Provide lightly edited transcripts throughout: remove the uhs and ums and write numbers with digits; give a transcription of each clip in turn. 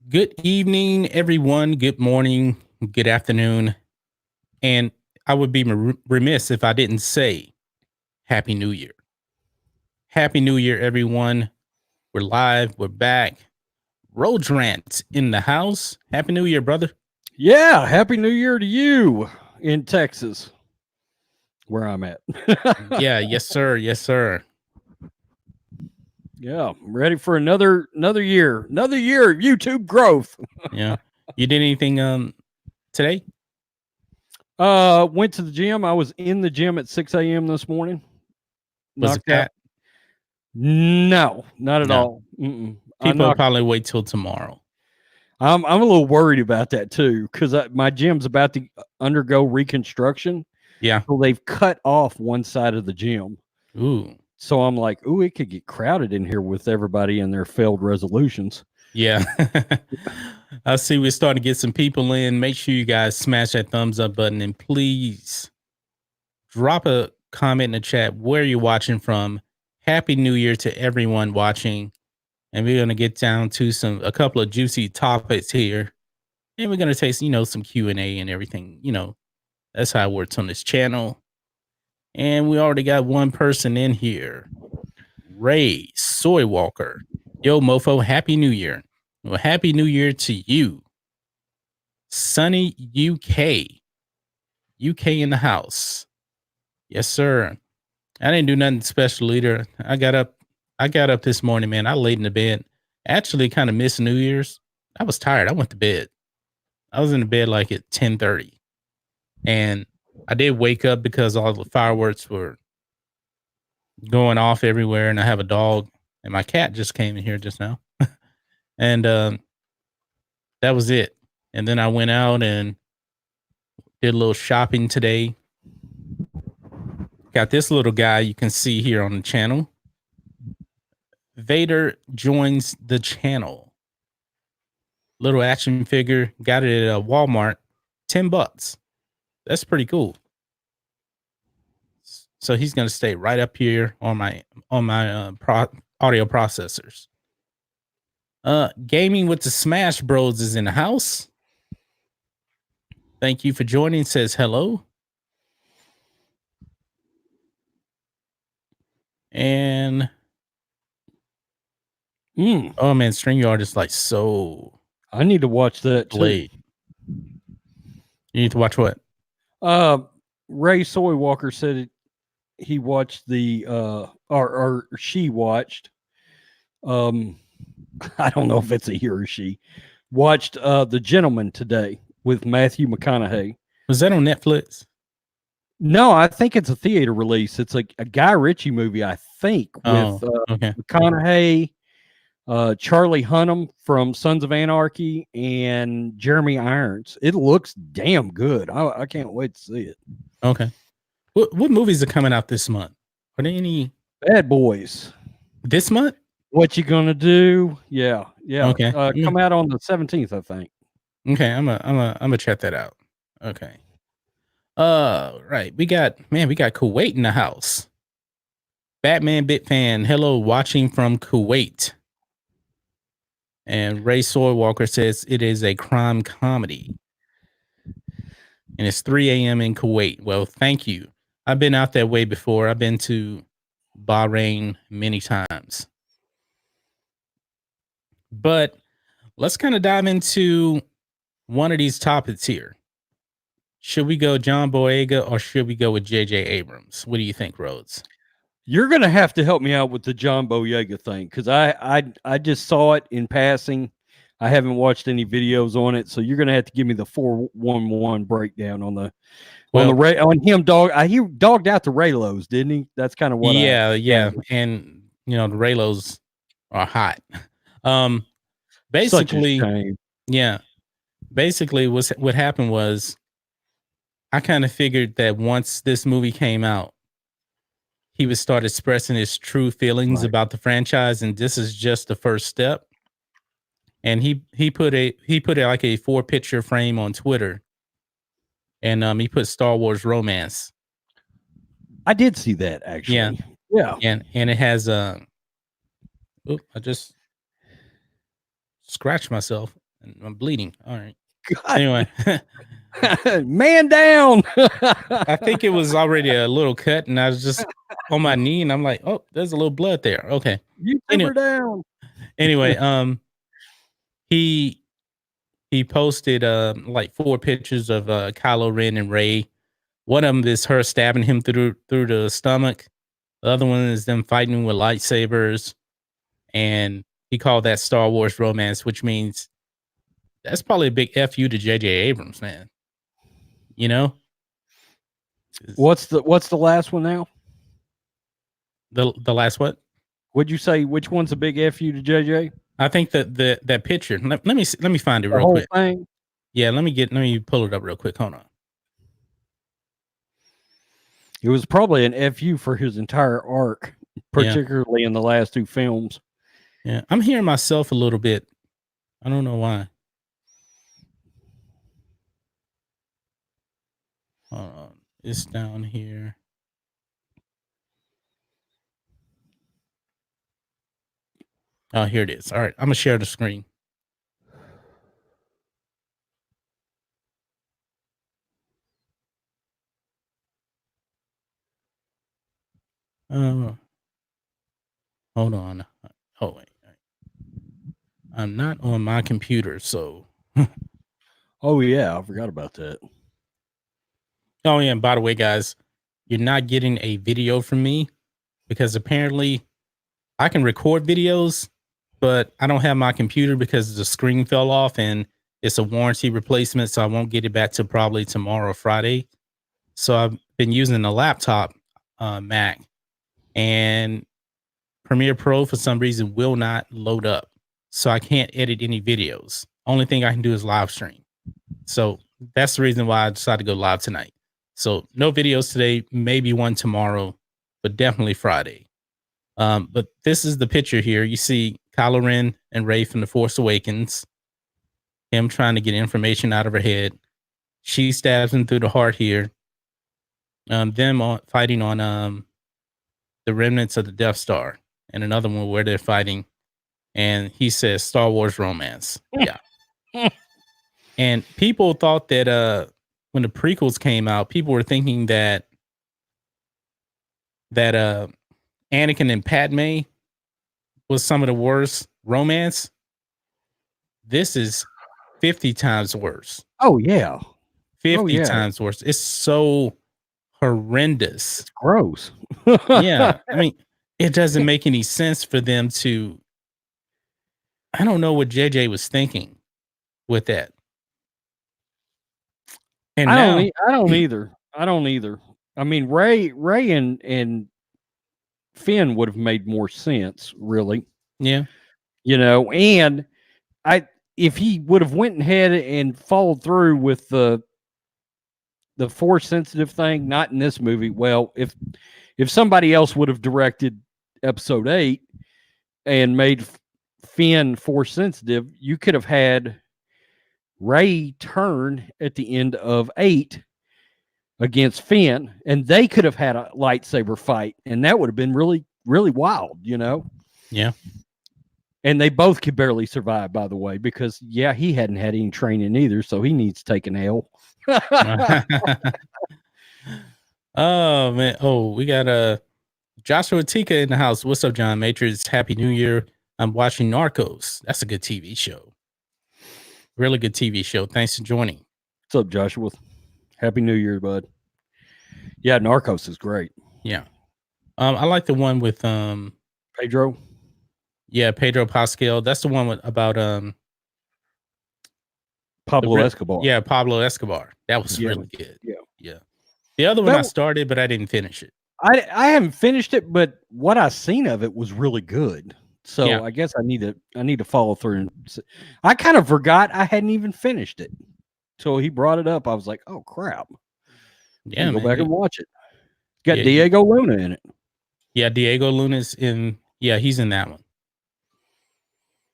Good evening, everyone. Good morning, good afternoon. And I would be remiss if I didn't say Happy New Year. Happy New Year, everyone. We're live. We're back. Road Rant in the house. Happy New Year, brother. Yeah, happy New Year to you in Texas, where I'm at. Yeah, yes, sir. Yes, sir. Yeah, I'm ready for another year of YouTube growth. Yeah. You did anything today? Went to the gym. I was in the gym at 6 a.m. this morning. Was it Knocked out. Pat? No, not at No. all. Mm-mm. People will probably wait till tomorrow. I'm a little worried about that too, because my gym's about to undergo reconstruction. Yeah. So they've cut off one side of the gym. Ooh. So I'm like, ooh, it could get crowded in here with everybody and their failed resolutions. Yeah. I see we're starting to get some people in. Make sure you guys smash that thumbs up button and please drop a comment in the chat where you're watching from. Happy New Year to everyone watching. And we're going to get down to a couple of juicy topics here. And we're going to take, some Q&A and everything. That's how it works on this channel. And we already got one person in here. Ray Soy Walker. Yo, mofo, Happy New Year. Well, Happy New Year to you. Sunny UK. UK in the house. Yes, sir. I didn't do nothing special either. I got up this morning, man. I laid in the bed. Actually kind of missed New Year's. I was tired. I went to bed. I was in the bed like at 10:30. And I did wake up because all the fireworks were going off everywhere. And I have a dog. And my cat just came in here just now. And that was it. And then I went out and did a little shopping today. Got this little guy you can see here on the channel. Vader joins the channel. Little action figure. Got it at Walmart. $10. That's pretty cool. So he's going to stay right up here on my audio processors. Gaming with the Smash Bros is in the house. Thank you for joining. Says hello. And oh man, StreamYard is like so. I need to watch that too. You need to watch what? Ray Soy Walker said he watched the or she watched. I don't know if it's a he or she. Watched The Gentleman today with Matthew McConaughey. Was that on Netflix? No, I think it's a theater release. It's like a Guy Ritchie movie, I think, with McConaughey, Charlie Hunnam from Sons of Anarchy, and Jeremy Irons. It looks damn good. I can't wait to see it. Okay. What movies are coming out this month? Are there any? Bad Boys. This month? What You Gonna Do? Yeah. Okay. Come out on the 17th, I think. Okay, I'm gonna check that out. Okay. Right. We got Kuwait in the house. Batman Bit Fan, hello, watching from Kuwait. And Ray Soy Walker says it is a crime comedy. And it's 3 a.m. in Kuwait. Well, thank you. I've been out that way before. I've been to Bahrain many times. But let's kind of dive into one of these topics here. Should we go John Boyega or should we go with J.J. Abrams? What do you think, Rhodes? You're going to have to help me out with the John Boyega thing because I just saw it in passing. I haven't watched any videos on it, so you're going to have to give me the 411 breakdown on him. He dogged out the Reylos, didn't he? That's kind of what. Yeah, and the Reylos are hot. Basically, basically, what happened was, I kind of figured that once this movie came out, he would start expressing his true feelings about the franchise, and this is just the first step. And he put like a 4-picture frame on Twitter, and he put Star Wars romance. I did see that actually. Yeah. And it has I just scratched myself. I'm bleeding. All right. God. Anyway, Man down. I think it was already a little cut, and I was just on my knee, and I'm like, oh, there's a little blood there. Okay. YouTuber down. Anyway, he posted like 4 pictures of Kylo Ren and Rey. One of them is her stabbing him through the stomach. The other one is them fighting with lightsabers, and he called that Star Wars romance, which means that's probably a big fu to J.J. Abrams, man. You know, What's the last one now? the last what? Would you say which one's a big fu to JJ? I think that picture. Let me find it The real whole quick. thing. Yeah, let me pull it up real quick. Hold on. It was probably an fu for his entire arc, particularly in the last 2 films. Yeah, I'm hearing myself a little bit. I don't know why. Hold on. It's down here. Oh, here it is. All right, I'm gonna share the screen. Hold on. Oh wait, I'm not on my computer, so. Oh yeah, I forgot about that. Oh yeah, and by the way, guys, you're not getting a video from me because apparently I can record videos, but I don't have my computer because the screen fell off and it's a warranty replacement, so I won't get it back till probably tomorrow or Friday. So I've been using a laptop, Mac, and Premiere Pro for some reason will not load up. So I can't edit any videos. Only thing I can do is live stream. So that's the reason why I decided to go live tonight. So no videos today, maybe one tomorrow, but definitely Friday. But this is the picture here. You see Kylo Ren and Rey from The Force Awakens. Him trying to get information out of her head. She stabs him through the heart here. Them fighting on the remnants of the Death Star, and another one where they're fighting. And he says Star Wars romance. Yeah. And people thought that when the prequels came out, people were thinking that Anakin and Padme was some of the worst romance. This is 50 times worse. Oh yeah. 50 times worse. It's so horrendous. It's gross. Yeah. I mean, it doesn't make any sense for them to. I don't know what JJ was thinking with that. And I don't either. I don't either. I mean, Rey and Finn would have made more sense, really. Yeah. You know, and if he would have went ahead and followed through with the force sensitive thing, not in this movie. Well, if somebody else would have directed episode 8 and made Finn force sensitive, you could have had Rey turn at the end of 8 against Finn, and they could have had a lightsaber fight, and that would have been really, really wild, you know? Yeah. And they both could barely survive, by the way, because he hadn't had any training either, so he needs taking hell. Oh man. Oh, we got Joshua Tika in the house. What's up, John Matrixx? Happy New Year. I'm watching Narcos. That's a good TV show. Really good TV show. Thanks for joining. What's up, Joshua? Happy New Year, bud. Yeah, Narcos is great. Yeah. I like the one with Pedro. Yeah, Pedro Pascal. That's the one about Pablo Escobar. Yeah, Pablo Escobar. That was really good. Yeah. Yeah. The other one I started, but I didn't finish it. I haven't finished it, but what I seen of it was really good. So I guess I need to follow through. I kind of forgot I hadn't even finished it. So he brought it up. I was like, oh crap. Yeah, go back and watch it. Got Diego Luna in it. Yeah, Diego Luna's in. Yeah, he's in that one.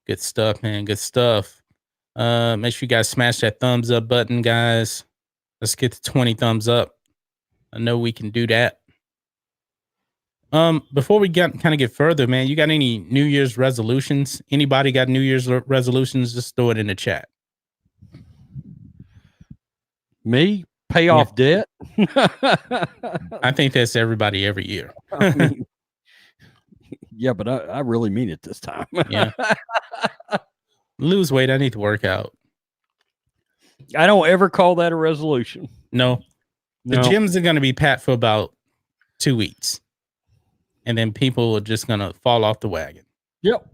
Good stuff, man. Good stuff. Make sure you guys smash that thumbs up button, guys. Let's get to 20 thumbs up. I know we can do that. Before we kind of get further, man, you got any New Year's resolutions? Anybody got New Year's resolutions? Just throw it in the chat. Me pay off debt. I think that's everybody every year. I mean, yeah, but I really mean it this time. Yeah. Lose weight. I need to work out. I don't ever call that a resolution. No. The gyms are going to be packed for about 2 weeks. And then people are just going to fall off the wagon. Yep.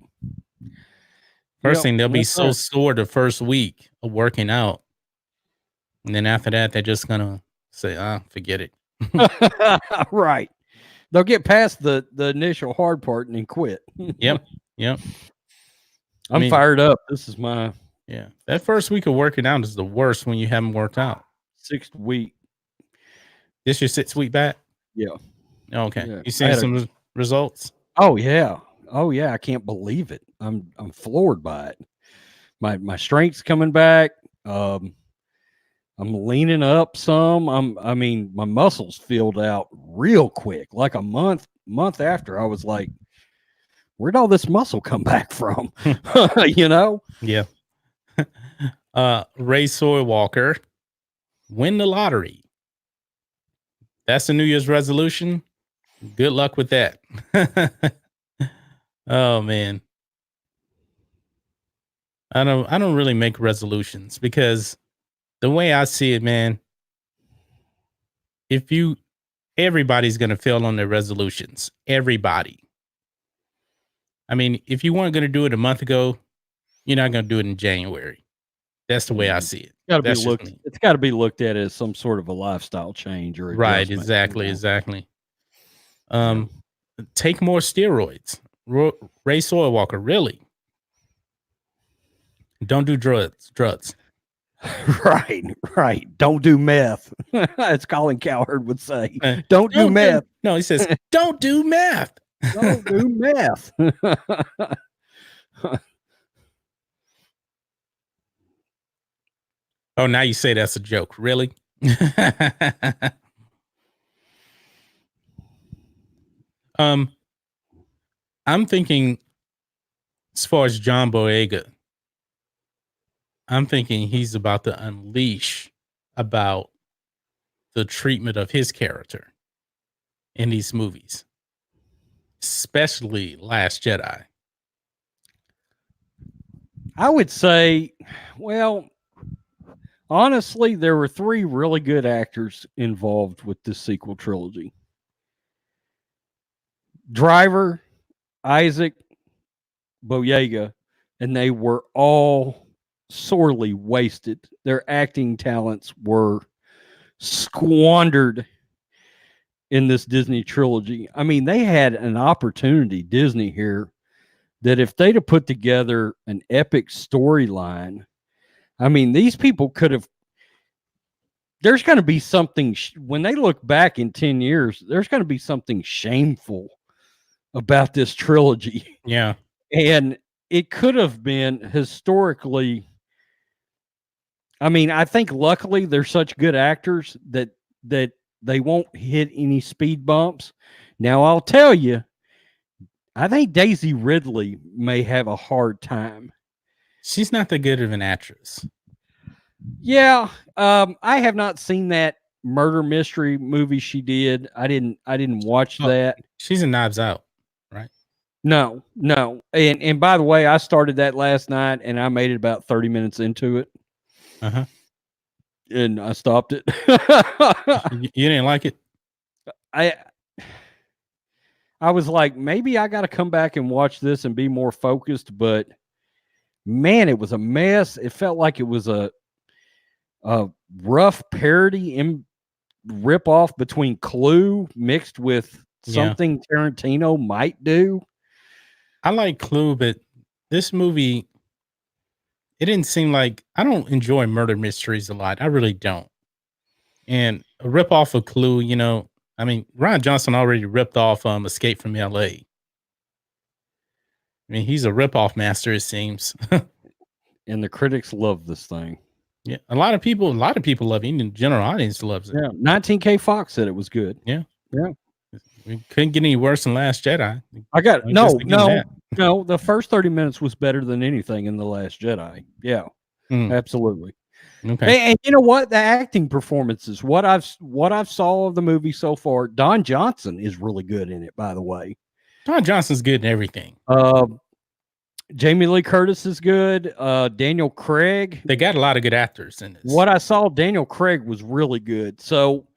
First thing, they'll be so sore the first week of working out. And then after that, they're just going to say, forget it. Right. They'll get past the initial hard part and then quit. Yep. I'm fired up. This is my... Yeah. That first week of working out is the worst when you haven't worked out. 6th week. This your 6th week back? Yeah. Okay. Yeah. You seen some results? Oh yeah. I can't believe it. I'm floored by it. My strength's coming back. I'm leaning up some. I mean, my muscles filled out real quick. Like a month after, I was like, where'd all this muscle come back from? You know? Yeah. Ray Soywalker, win the lottery. That's the New Year's resolution. Good luck with that. Oh man. I don't really make resolutions because the way I see it, man, everybody's going to fail on their resolutions. Everybody. I mean, if you weren't going to do it a month ago, you're not going to do it in January. That's the way I see it. It's got to be looked at as some sort of a lifestyle change or right. Exactly. Take more steroids. Ray Soywalker, really? Don't do drugs. Right. Don't do meth. As Colin Cowherd would say. Don't do meth. No, he says, don't do meth. Don't do meth. Oh, now you say that's a joke. Really? I'm thinking as far as John Boyega, I'm thinking he's about to unleash about the treatment of his character in these movies, especially Last Jedi. I would say, well, honestly, there were 3 really good actors involved with this sequel trilogy. Driver, Isaac, Boyega, and they were all sorely wasted. Their acting talents were squandered in this Disney trilogy. I mean, they had an opportunity, Disney here, that if they'd have put together an epic storyline, I mean, these people could have. There's going to be something when they look back in 10 years, there's going to be something shameful about this trilogy. Yeah. And it could have been historically. I mean, I think luckily they're such good actors that they won't hit any speed bumps. Now, I'll tell you, I think Daisy Ridley may have a hard time. She's not that good of an actress. Yeah. I have not seen that murder mystery movie she did. I didn't watch that. She's in Knives Out, right? No. And by the way, I started that last night and I made it about 30 minutes into it. Uh-huh. And I stopped it. You didn't like it? I was like, maybe I got to come back and watch this and be more focused, but man, it was a mess. It felt like it was a rough parody and rip off between Clue mixed with something Tarantino might do. I like Clue, but this movie, it didn't seem like, I don't enjoy murder mysteries a lot. I really don't. And a rip off of Clue, you know, I mean, Rian Johnson already ripped off Escape from LA. I mean, he's a rip-off master, it seems. And the critics love this thing. Yeah, a lot of people love it. Even the general audience loves it. Yeah, 19K Fox said it was good. Yeah. We couldn't get any worse than Last Jedi. No. The first 30 minutes was better than anything in The Last Jedi. Yeah, absolutely. Okay. And you know what? The acting performances, what I've saw of the movie so far, Don Johnson is really good in it, by the way. Don Johnson's good in everything. Jamie Lee Curtis is good. Daniel Craig. They got a lot of good actors in this. What I saw, Daniel Craig was really good. So,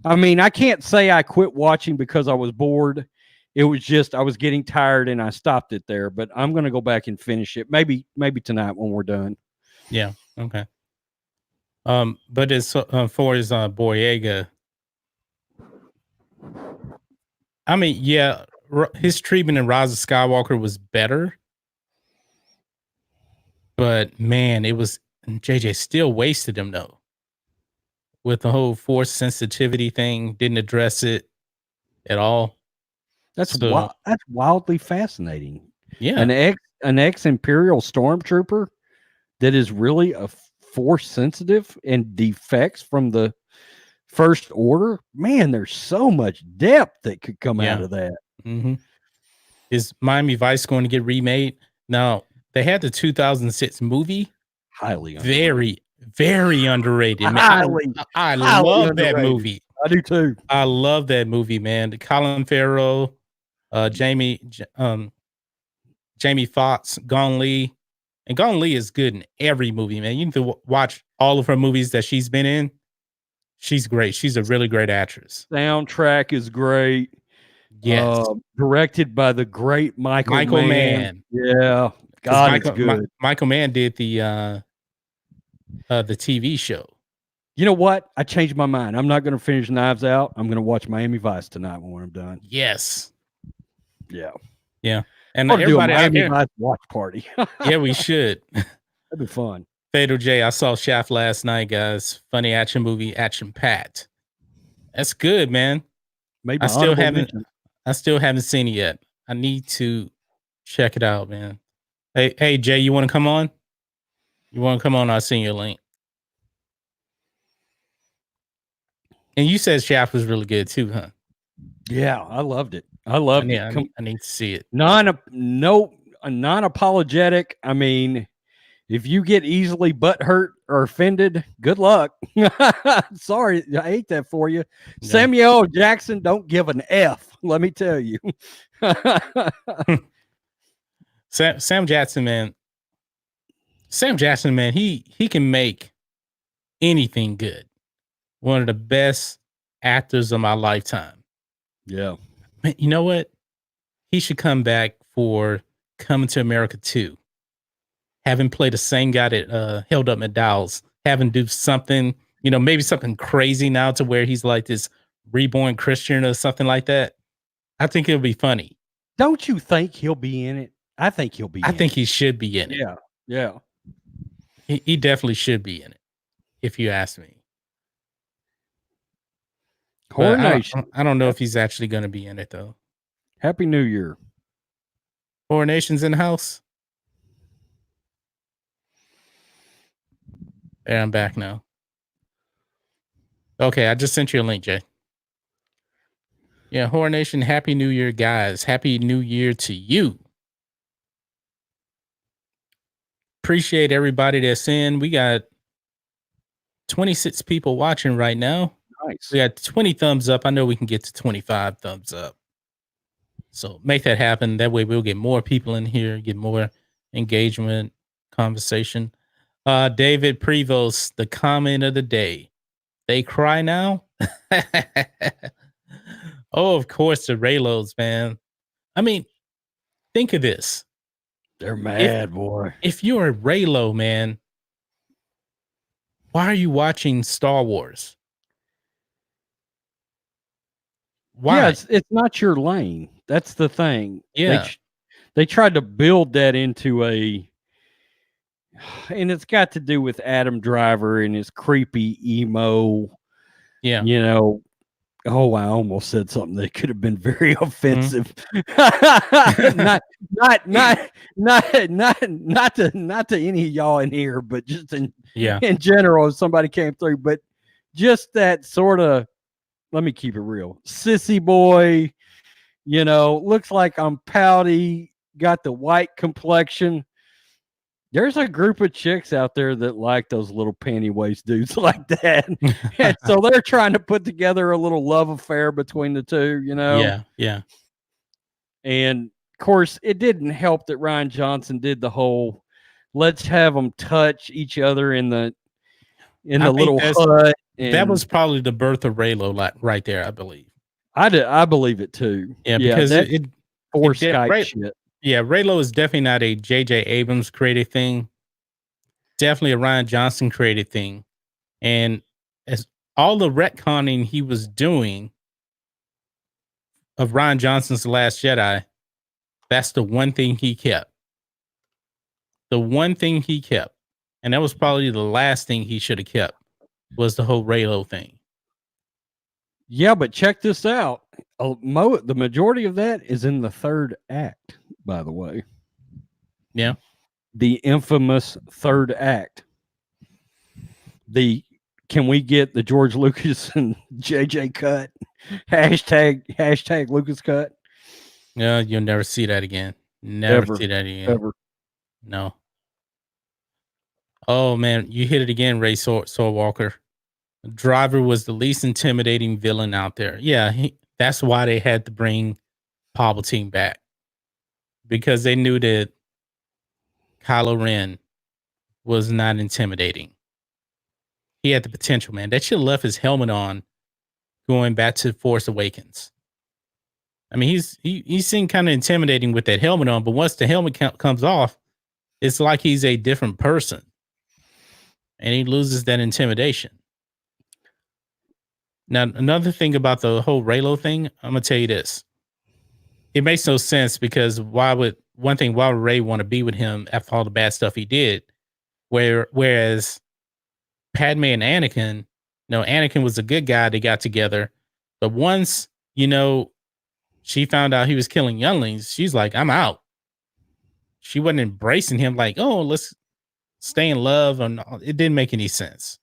I mean, I can't say I quit watching because I was bored. It was just I was getting tired and I stopped it there. But I'm going to go back and finish it. Maybe tonight when we're done. Yeah. Okay. But as far as Boyega, I mean, yeah, his treatment in Rise of Skywalker was better, but man, it was JJ still wasted him though with the whole force sensitivity thing. Didn't address it at all. That's So that's wildly fascinating. yeah, An ex Imperial stormtrooper that is really a force sensitive and defects from the First Order. Man, there's so much depth that could come out of that. Mm-hmm. Is Miami Vice going to get remade? Now they had the 2006 movie. Highly underrated. Very underrated. Man. I love that movie. I do too. I love that movie, man. Colin Farrell, Jamie Foxx, Gong Li. And Gong Li is good in every movie, man. You need to watch all of her movies that she's been in. She's great. She's a really great actress. Soundtrack is great. Yes. Directed by the great Michael Mann. Yeah. God, it's good. Michael Mann did the TV show. You know what? I changed my mind. I'm not going to finish Knives Out. I'm going to watch Miami Vice tonight when I'm done. Yes. Yeah. Yeah. And I'll do a Miami Vice watch party. Yeah, we should. That'd be fun. Fatal J, I saw Shaft last night, guys. Funny action movie, action packed. That's good, man. Maybe I still haven't seen it yet. I need to check it out, man. Hey, Jay, you want to come on? You want to come on? I'll send you a link. And you said Shaft was really good too, huh? Yeah, I loved it. I loved it. I need to see it. Non-apologetic. I mean, if you get easily butthurt or offended, good luck. Sorry, I hate that for you. Yeah. Samuel Jackson, don't give an F. Let me tell you. Sam Jackson, man. Sam Jackson, man, he can make anything good. One of the best actors of my lifetime. Yeah. Man, you know what? He should come back for Coming to America 2. Having played the same guy that held up McDowell's, having do something, maybe something crazy now to where he's like this reborn Christian or something like that. I think it'll be funny. Don't you think he'll be in it? I think he'll be in it. I think he should be in it. Yeah. Yeah. He definitely should be in it, if you ask me. Horror Nation. I don't know if he's actually going to be in it, though. Happy New Year. Horror Nation's in the house. There, I'm back now. Okay, I just sent you a link, Jay. Yeah, Horror Nation, Happy New Year, guys. Happy New Year to you. Appreciate everybody that's in. We got 26 people watching right now. Nice. We got 20 thumbs up. I know we can get to 25 thumbs up. So make that happen. That way we'll get more people in here, get more engagement, conversation. David Prevost, the comment of the day. They cry now? Oh, of course, the Reylos, man. I mean, think of this. They're mad, boy. If you're a Reylo, man, why are you watching Star Wars? Why? Yeah, it's not your lane. That's the thing. Yeah. They tried to build that into and it's got to do with Adam Driver and his creepy emo. Yeah. Oh, I almost said something that could have been very offensive. not to any of y'all in here, but just in general, if somebody came through. But just that sort of, let me keep it real, sissy boy. Looks like I'm pouty, got the white complexion. There's a group of chicks out there that like those little panty waist dudes like that. And so they're trying to put together a little love affair between the two, you know? Yeah, yeah. And of course, it didn't help that Ryan Johnson did the whole let's have them touch each other in the I think little hut. that was probably the birth of Reylo right there, I believe. I believe it too. Yeah, because that it forced Skype shit. Yeah, Reylo is definitely not a J.J. Abrams created thing. Definitely a Ryan Johnson created thing. And as all the retconning he was doing of Ryan Johnson's The Last Jedi, that's the one thing he kept. The one thing he kept. And that was probably the last thing he should have kept was the whole Reylo thing. Yeah, but check this out. The majority of that is in the third act, by the way. Yeah. The infamous third act. Can we get the George Lucas and JJ cut? Hashtag Lucas cut. No, you'll never see that again. Never see that again. Ever. No. Oh man, you hit it again, Ray Walker. Driver was the least intimidating villain out there. Yeah, that's why they had to bring Palpatine back, because they knew that Kylo Ren was not intimidating. He had the potential, man. That should have left his helmet on going back to Force Awakens. I mean, he seemed kind of intimidating with that helmet on, but once the helmet comes off, it's like he's a different person, and he loses that intimidation. Now, another thing about the whole Reylo thing, I'm gonna tell you this: it makes no sense, because why would Rey want to be with him after all the bad stuff he did? Whereas Padme and Anakin, Anakin was a good guy. They got together, but once she found out he was killing younglings, she's like, I'm out. She wasn't embracing him like, oh, let's stay in love. It didn't make any sense.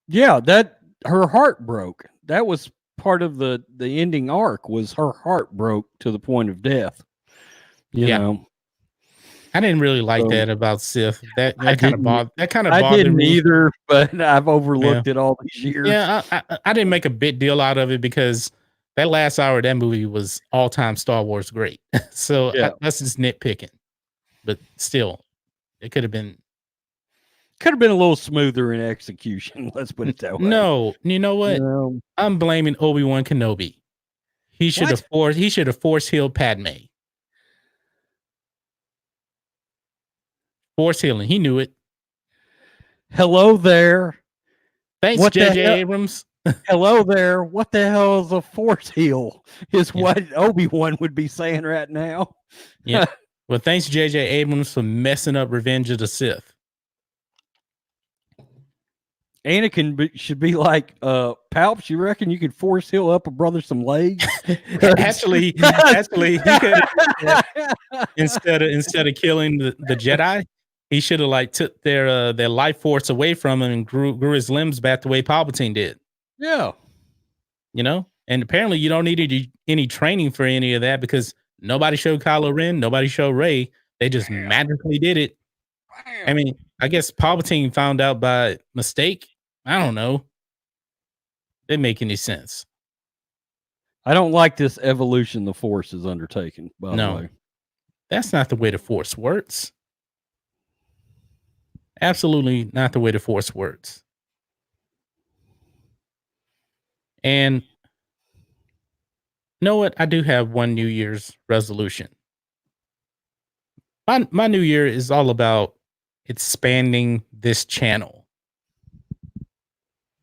Yeah, that her heart broke. That was part of the ending arc, was her heart broke to the point of death. You know. I didn't really like that about Sith. That kind of bothered. I didn't either, but I've overlooked it all these years. Yeah, I didn't make a big deal out of it, because that last hour of that movie was all-time Star Wars great. So that's just nitpicking, but still, it could have been a little smoother in execution. Let's put it that way. No, you know what? I'm blaming Obi-Wan Kenobi. He should have force healed Padme. Force healing. He knew it. Hello there. Thanks, J.J. Abrams. Hello there. What the hell is a force heal? Is what Obi-Wan would be saying right now. Yeah. Well, thanks, J.J. Abrams, for messing up Revenge of the Sith. Anakin should be like, Palps, you reckon you could force heal up a brother some legs? Actually, he could instead of killing the Jedi, he should have took their life force away from him and grew his limbs back the way Palpatine did. Yeah. And apparently you don't need any training for any of that, because nobody showed Kylo Ren, nobody showed Rey. They just magically did it. I mean, I guess Palpatine found out by mistake. I don't know. Didn't make any sense. I don't like this evolution the Force is undertaking, by the way. That's not the way the Force works. Absolutely not the way the Force works. And you know what? I do have one New Year's resolution. My New Year is all about expanding this channel.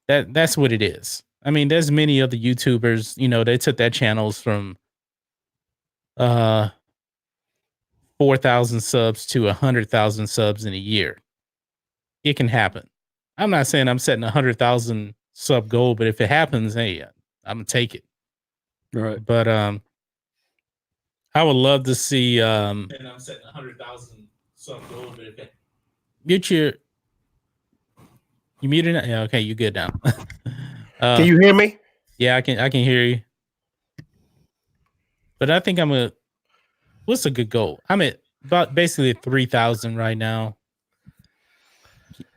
That's what it is. I mean, there's many other YouTubers, they took their channels from 4,000 subs to 100,000 subs in a year. It can happen. I'm not saying I'm setting 100,000 sub goal, but if it happens, hey, I'm gonna take it. Right. But I would love to see. And I'm setting 100,000 sub goal, but if it you muted it? Yeah, okay, you good now. Can you hear me? Yeah, I can hear you. But I think what's a good goal? I'm at about basically 3,000 right now.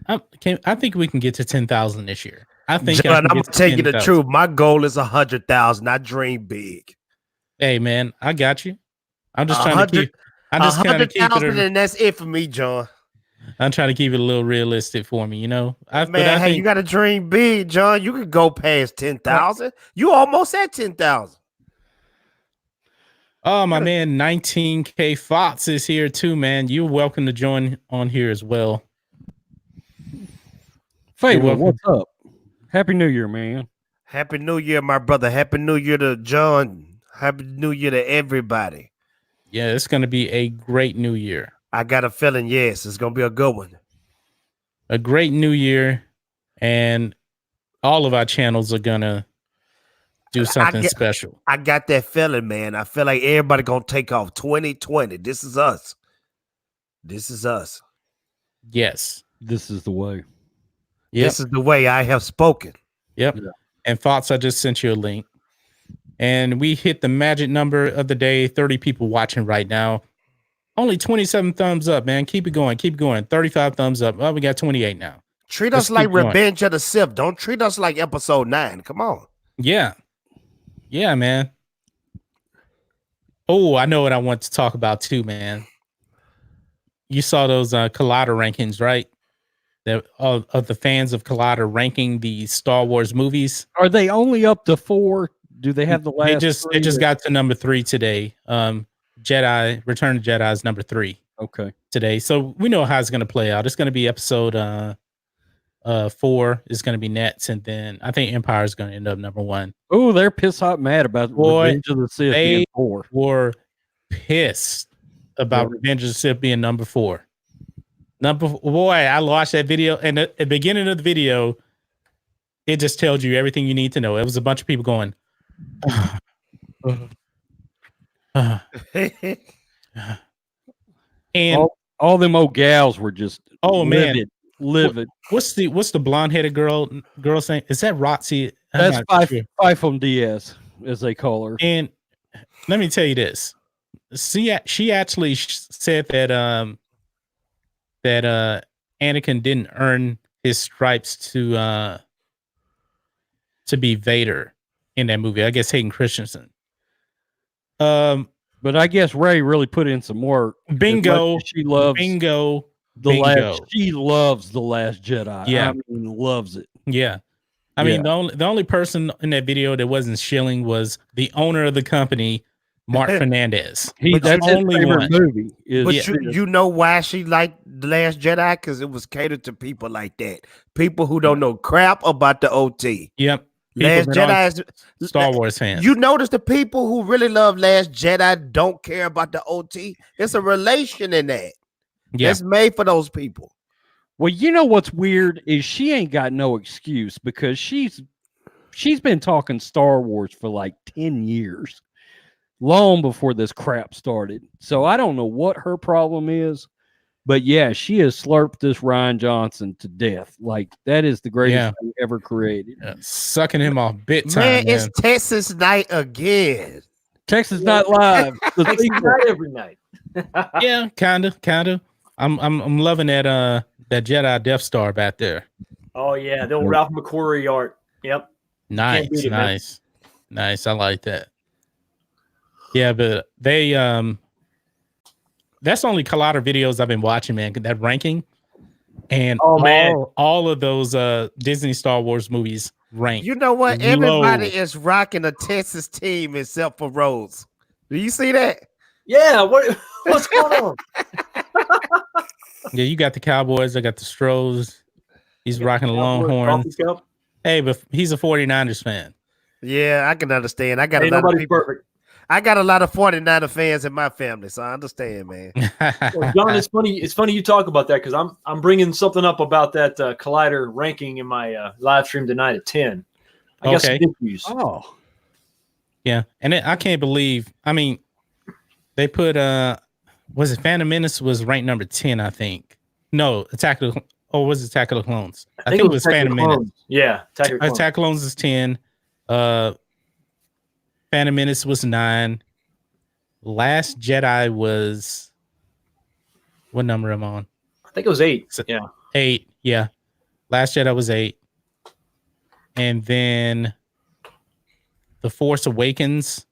I think we can get to 10,000 this year. I think John, I I'm can gonna get to tell you the 10,000. truth. My goal is 100,000. I dream big. Hey man, I got you. I'm just trying to keep. I'm just kind of keep 100,000, it. and that's it for me, John. I'm trying to keep it a little realistic for me, you know. But I Man, hey, think you got to dream big, John. You could go past 10,000. You almost at 10,000. oh my man, 19K Fox is here too, man. You're welcome to join on here as well. Pkwy, what's up? Happy New Year, man. Happy New Year, my brother. Happy New Year to John. Happy New Year to everybody. Yeah, it's gonna be a great new year. I got a feeling, yes, it's gonna be a good one. A great new year, and all of our channels are gonna do something special. I got that feeling, man. I feel like everybody gonna take off 2020. This is us. This is us. Yes. This is the way. Yep. This is the way I have spoken. Yep. Yeah. And Fox, I just sent you a link. And we hit the magic number of the day. 30 people watching right now. Only 27 thumbs up, man. Keep it going. Keep going. 35 thumbs up. Oh, we got 28 now. Treat us like Revenge of the Sith. Don't treat us like episode 9. Come on. Yeah. Yeah, man. Oh, I know what I want to talk about too, man. You saw those Collider rankings, right? Of the fans of Collider ranking the Star Wars movies. Are they only up to 4? Do they have the last? They just got to number 3 today. Jedi Return of Jedi is number 3. Okay. Today, so we know how it's going to play out. It's going to be episode 4 is going to be Nets, and then I think Empire is going to end up number 1. Oh, they're pissed hot mad about Revenge of the Sith being 4. Were pissed about Revenge of the Sith being number 4. Boy, I watched that video, and at the beginning of the video, it just tells you everything you need to know. It was a bunch of people going, and all them old gals were just livid. What's the blonde-headed girl saying? Is that Roxy? That's Five from DS, as they call her. And let me tell you this: she actually said that Anakin didn't earn his stripes to be Vader in that movie. I guess Hayden Christensen. But I guess Rey really put in some work. Bingo. She loves bingo. She loves The Last Jedi. Yeah. I mean, loves it. Yeah. I mean, the only person in that video that wasn't shilling was the owner of the company, Mark Fernandez. That's his favorite movie. But you know why she liked The Last Jedi? Because it was catered to people like that. People who don't know crap about the OT. Yep. Last Jedi is Star Wars fans. You notice the people who really love Last Jedi don't care about the OT. It's a relation in that. Yeah. It's made for those people. Well, you know what's weird is she ain't got no excuse because she's been talking Star Wars for like 10 years, long before this crap started. So I don't know what her problem is, but yeah, she has slurped this Rian Johnson to death. Like that is the greatest thing ever created. Sucking him off bit time. Man, it's Texas night again. Texas Night Live. Texas night every night. Yeah, kind of. I'm loving that Jedi Death Star back there. Oh yeah, the old Ralph McQuarrie art. Yep. Nice. I like that. Yeah, but they that's only Collider videos I've been watching, man. That ranking and all of those Disney Star Wars movies rank. You know what? Everybody is rocking a Texas team except for Rose. Do you see that? Yeah. What's going on? Yeah, you got the Cowboys. I got the Stros. He's rocking the Longhorns. Hey, but he's a 49ers fan. Yeah, I can understand. I got a lot of people. Perfect. I got a lot of 49er fans in my family, so I understand, man. Well, John, it's funny. It's funny you talk about that because I'm bringing something up about that Collider ranking in my live stream tonight at 10. I got some issues. Oh, yeah, and I can't believe. I mean, they put was it Phantom Menace was ranked number 10, I think. No, Attack of the Clones. I think it was Phantom Menace. Yeah, Attack of the Clones is 10. Phantom Menace was 9. Last Jedi was What number am I on? I think it was 8. So- Yeah. 8. Yeah. Last Jedi was 8. And then The Force Awakens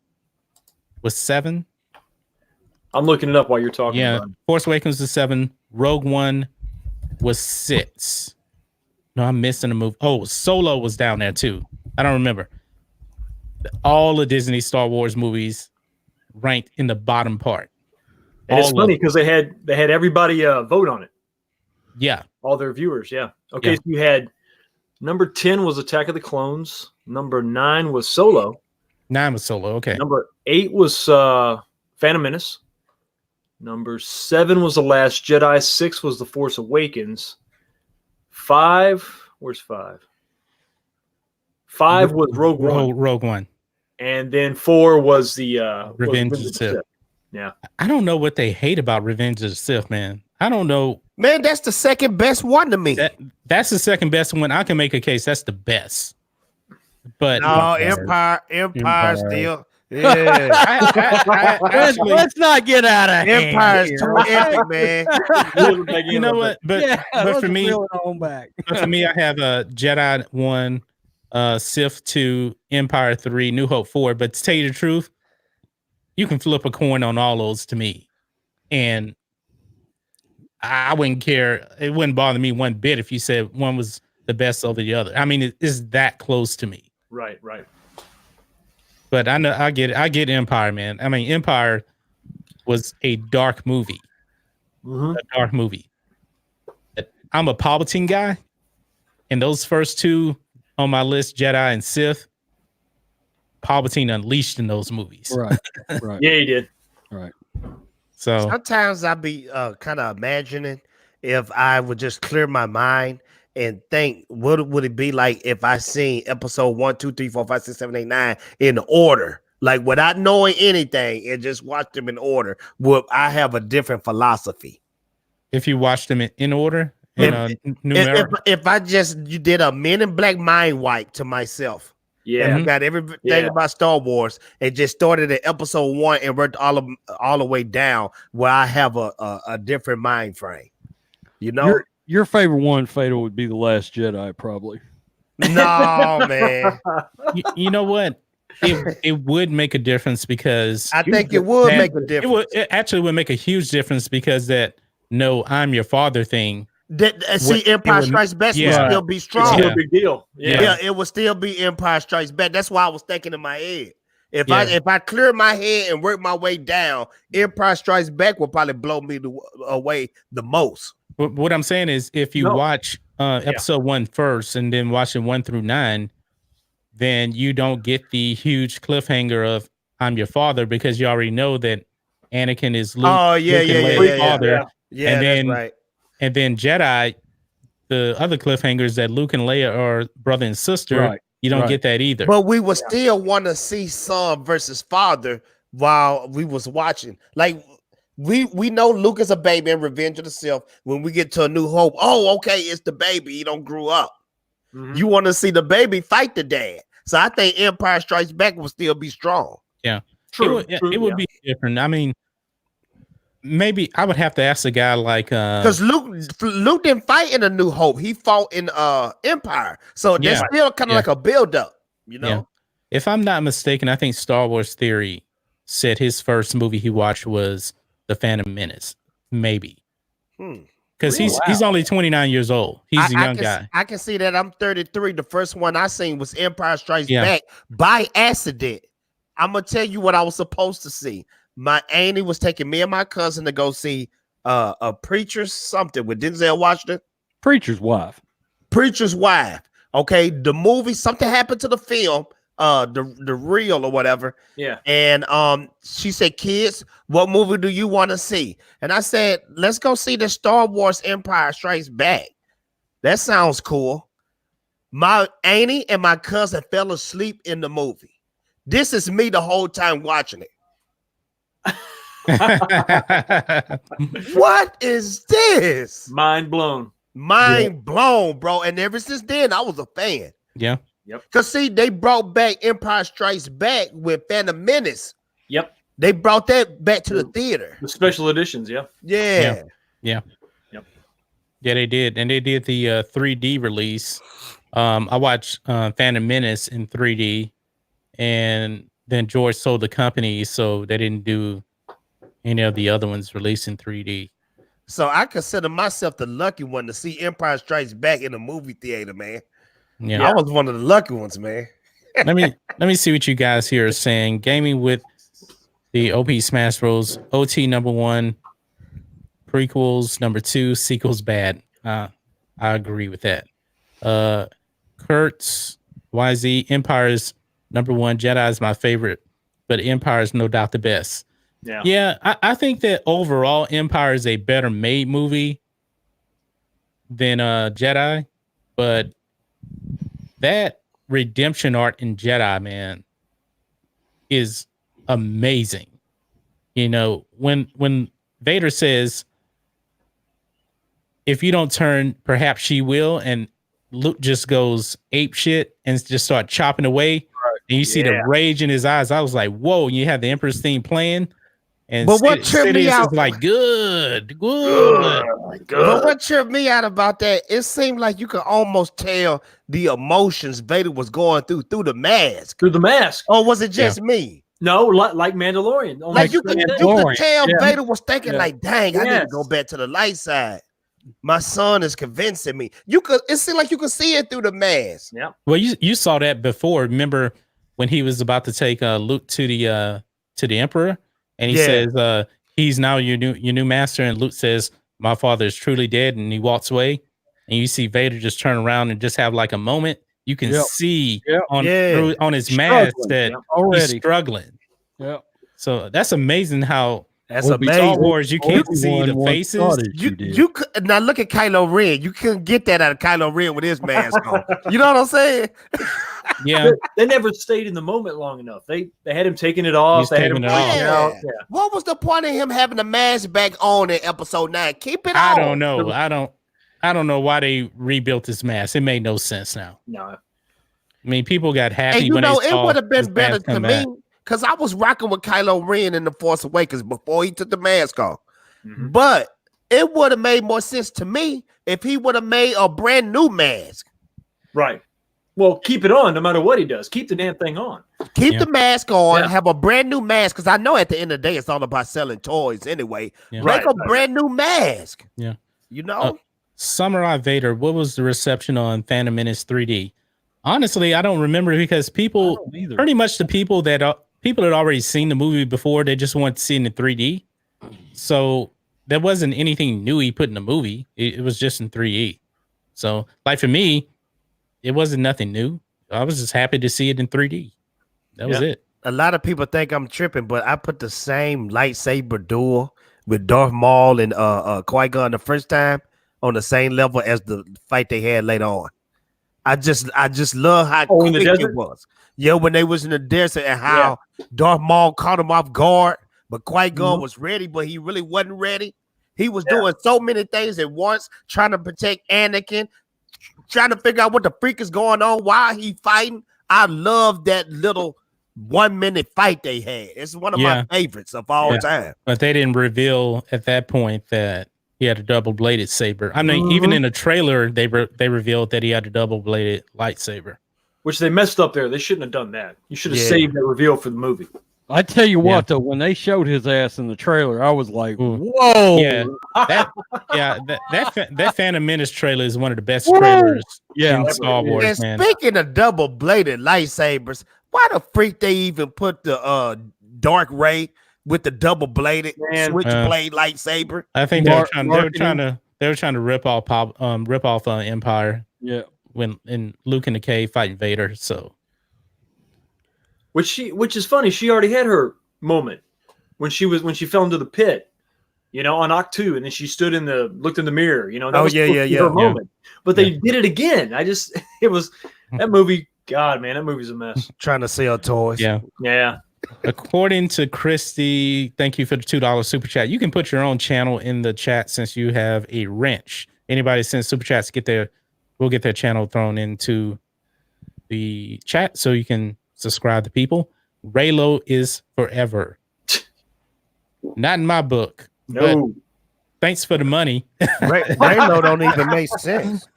was 7. I'm looking it up while you're talking. Yeah. About it. Force Awakens was 7. Rogue One was 6. No, I'm missing a move. Oh, Solo was down there too. I don't remember. All the Disney Star Wars movies ranked in the bottom part. And it's All funny of because they had everybody vote on it. Yeah. All their viewers. Yeah. Okay. Yeah. So you had number 10 was Attack of the Clones. Number 9 was Solo. 9 was Solo. Okay. Number 8 was Phantom Menace. Number 7 was The Last Jedi. 6 was The Force Awakens. 5. Where's 5? 5 was Rogue One. Rogue One. And then 4 was the Revenge of the Sith. Yeah. I don't know what they hate about Revenge of the Sith, man. I don't know. Man, that's the second best one to me. That's the second best one. I can make a case that's the best. But No, Empire still. Yeah. Let's not get out of hand. Empire's here, too right? epic, man. You know what? But Yeah, but let's for me, reel it on back. but for me, I have a Jedi 1, Sith 2, Empire 3, New Hope 4. But to tell you the truth, you can flip a coin on all those to me, and I wouldn't care. It wouldn't bother me one bit if you said one was the best over the other. I mean, it is that close to me. Right. But I know I get Empire, man. I mean, Empire was a dark movie. Mm-hmm. A dark movie. I'm a Palpatine guy, and those first two on my list, Jedi and Sith, Palpatine unleashed in those movies. Right. Right. Yeah, he did. Right. So Sometimes I be kind of imagining if I would just clear my mind and think, what would it be like if I seen episode 1, 2, 3, 4, 5, 6, 7, 8, 9 in order, like without knowing anything, and just watch them in order? Would I have a different philosophy if you watched them in order, if I just you did a Men in Black mind wipe to myself? Yeah. And I got everything about Star Wars and just started at episode 1 and worked all the way down where I have a different mind frame. You know, Your favorite one, Fatal, would be The Last Jedi, probably. no, man. you know what? It would make a difference because I think it would make a difference. It actually would make a huge difference because that "No, I'm your father" thing. Empire Strikes Back would still be strong. It's still a big deal. Yeah, it would still be Empire Strikes Back. That's why I was thinking in my head. If I clear my head and work my way down, Empire Strikes Back will probably blow me away the most. What I'm saying is, if you watch episode 1 first and then watch it 1 through 9, then you don't get the huge cliffhanger of "I'm your father" because you already know that Anakin is Luke. Leia's father. Yeah, and then, that's right. And then Jedi, the other cliffhangers that Luke and Leia are brother and sister. Right. You don't get that either. But we would still want to see son versus father while we was watching. Like we know Luke is a baby in Revenge of the Sith. When we get to A New Hope, oh, okay, it's the baby. He don't grew up. Mm-hmm. You want to see the baby fight the dad. So I think Empire Strikes Back will still be strong. Yeah, true. It would be different. I mean, maybe I would have to ask a guy like because Luke didn't fight in A New Hope. He fought in Empire. So there's still kind of like a build up, you know. Yeah. If I'm not mistaken, I think Star Wars Theory said his first movie he watched was The Phantom Menace. Maybe. Because he's only 29 years old. He's a young guy. I can see that. I'm 33. The first one I seen was Empire Strikes Back by accident. I'm gonna tell you what I was supposed to see. My auntie was taking me and my cousin to go see a Preacher's something with Denzel Washington. Preacher's Wife. Preacher's Wife. Okay, the movie, something happened to the film, the reel or whatever. Yeah. And she said, "Kids, what movie do you want to see?" And I said, "Let's go see the Star Wars Empire Strikes Back." That sounds cool. My auntie and my cousin fell asleep in the movie. This is me the whole time watching it. What is this? Mind blown, bro. And ever since then, I was a fan. Yeah. Yep. Because see, they brought back Empire Strikes Back with Phantom Menace. Yep. They brought that back to the theater. The special editions, Yeah. Yeah. Yep. Yeah, they did. And they did the 3D release. I watched Phantom Menace in 3D, and then George sold the company, so they didn't do any of the other ones released in 3D. So I consider myself the lucky one to see Empire Strikes Back in the movie theater, man. Yeah. I was one of the lucky ones, man. let me see what you guys here are saying. Gaming with the OP Smash Bros. OT number 1, prequels number 2, sequels bad. I agree with that. Kurtz YZ Empire's number 1, Jedi is my favorite, but Empire is no doubt the best. Yeah, I think that overall Empire is a better made movie than Jedi, but that redemption arc in Jedi, man, is amazing. You know, when Vader says, if you don't turn, perhaps she will, and Luke just goes ape shit and just start chopping away, and you see the rage in his eyes. I was like, whoa, and you have the Emperor's theme playing, and but what tripped me out is like good. But what tripped me out about that, it seemed like you could almost tell the emotions Vader was going through the mask. Through the mask. Or was it just me? No, like Mandalorian. Like you could tell Vader was thinking like, dang, I need to go back to the light side. My son is convincing me. It seemed like you could see it through the mask. Yeah. Well, you saw that before. Remember when he was about to take Luke to the Emperor, and he says he's now your new master, and Luke says, my father is truly dead, and he walks away, and you see Vader just turn around and just have like a moment. You can see on his mask that he's struggling. Yeah. So that's amazing how that's amazing. Star Wars, you can't see the faces. You could now look at Kylo Ren. You couldn't get that out of Kylo Ren with his mask on. You know what I'm saying? Yeah. They never stayed in the moment long enough. They had him taking it off. They had him out. Yeah. What was the point of him having the mask back on in episode 9? Keep it on. I don't know. I don't know why they rebuilt this mask. It made no sense now. No. I mean, people got happy and when they saw it would have been better to me. Back. Because I was rocking with Kylo Ren in The Force Awakens before he took the mask off. Mm-hmm. But it would have made more sense to me if he would have made a brand new mask. Right. Well, keep it on no matter what he does. Keep the damn thing on. Keep the mask on. Have a brand new mask. Because I know at the end of the day, it's all about selling toys anyway. Yeah. Make a brand new mask. Yeah. You know? Samurai Vader, what was the reception on Phantom Menace 3D? Honestly, I don't remember because pretty much the people that had already seen the movie before, they just wanted to see it in 3D. So there wasn't anything new he put in the movie. It was just in 3D. So like for me, it wasn't nothing new. I was just happy to see it in 3D. That was it. A lot of people think I'm tripping, but I put the same lightsaber duel with Darth Maul and Qui-Gon the first time on the same level as the fight they had later on. I just love how quick it was. Yeah, when they was in the desert and how Darth Maul caught him off guard, but Qui-Gon was ready, but he really wasn't ready. He was doing so many things at once, trying to protect Anakin, trying to figure out what the freak is going on, why he fighting. I love that little 1 minute fight they had. It's one of my favorites of all time. But they didn't reveal at that point that he had a double-bladed saber. I mean, even in the trailer, they revealed that he had a double-bladed lightsaber. Which they messed up there. They shouldn't have done that. You should have saved that reveal for the movie. I tell you what, though, when they showed his ass in the trailer, I was like, whoa. Yeah, that Phantom Menace trailer is one of the best trailers in Star Wars, and speaking of double-bladed lightsabers, why the freak they even put the Dark Ray with the double-bladed switchblade lightsaber? I think they were trying to rip off Empire. Yeah. When Luke in the cave fighting Vader, so which is funny. She already had her moment when she fell into the pit, on Act 2, and then she stood looked in the mirror. That was her moment. But they did it again. It was that movie. God, man, that movie's a mess. Trying to sell toys. Yeah. According to Christy, thank you for the $2 super chat. You can put your own channel in the chat since you have a wrench. Anybody sends super chats, we'll get their channel thrown into the chat so you can subscribe to people. Reylo is forever. Not in my book. No. Thanks for the money. Reylo don't even make sense.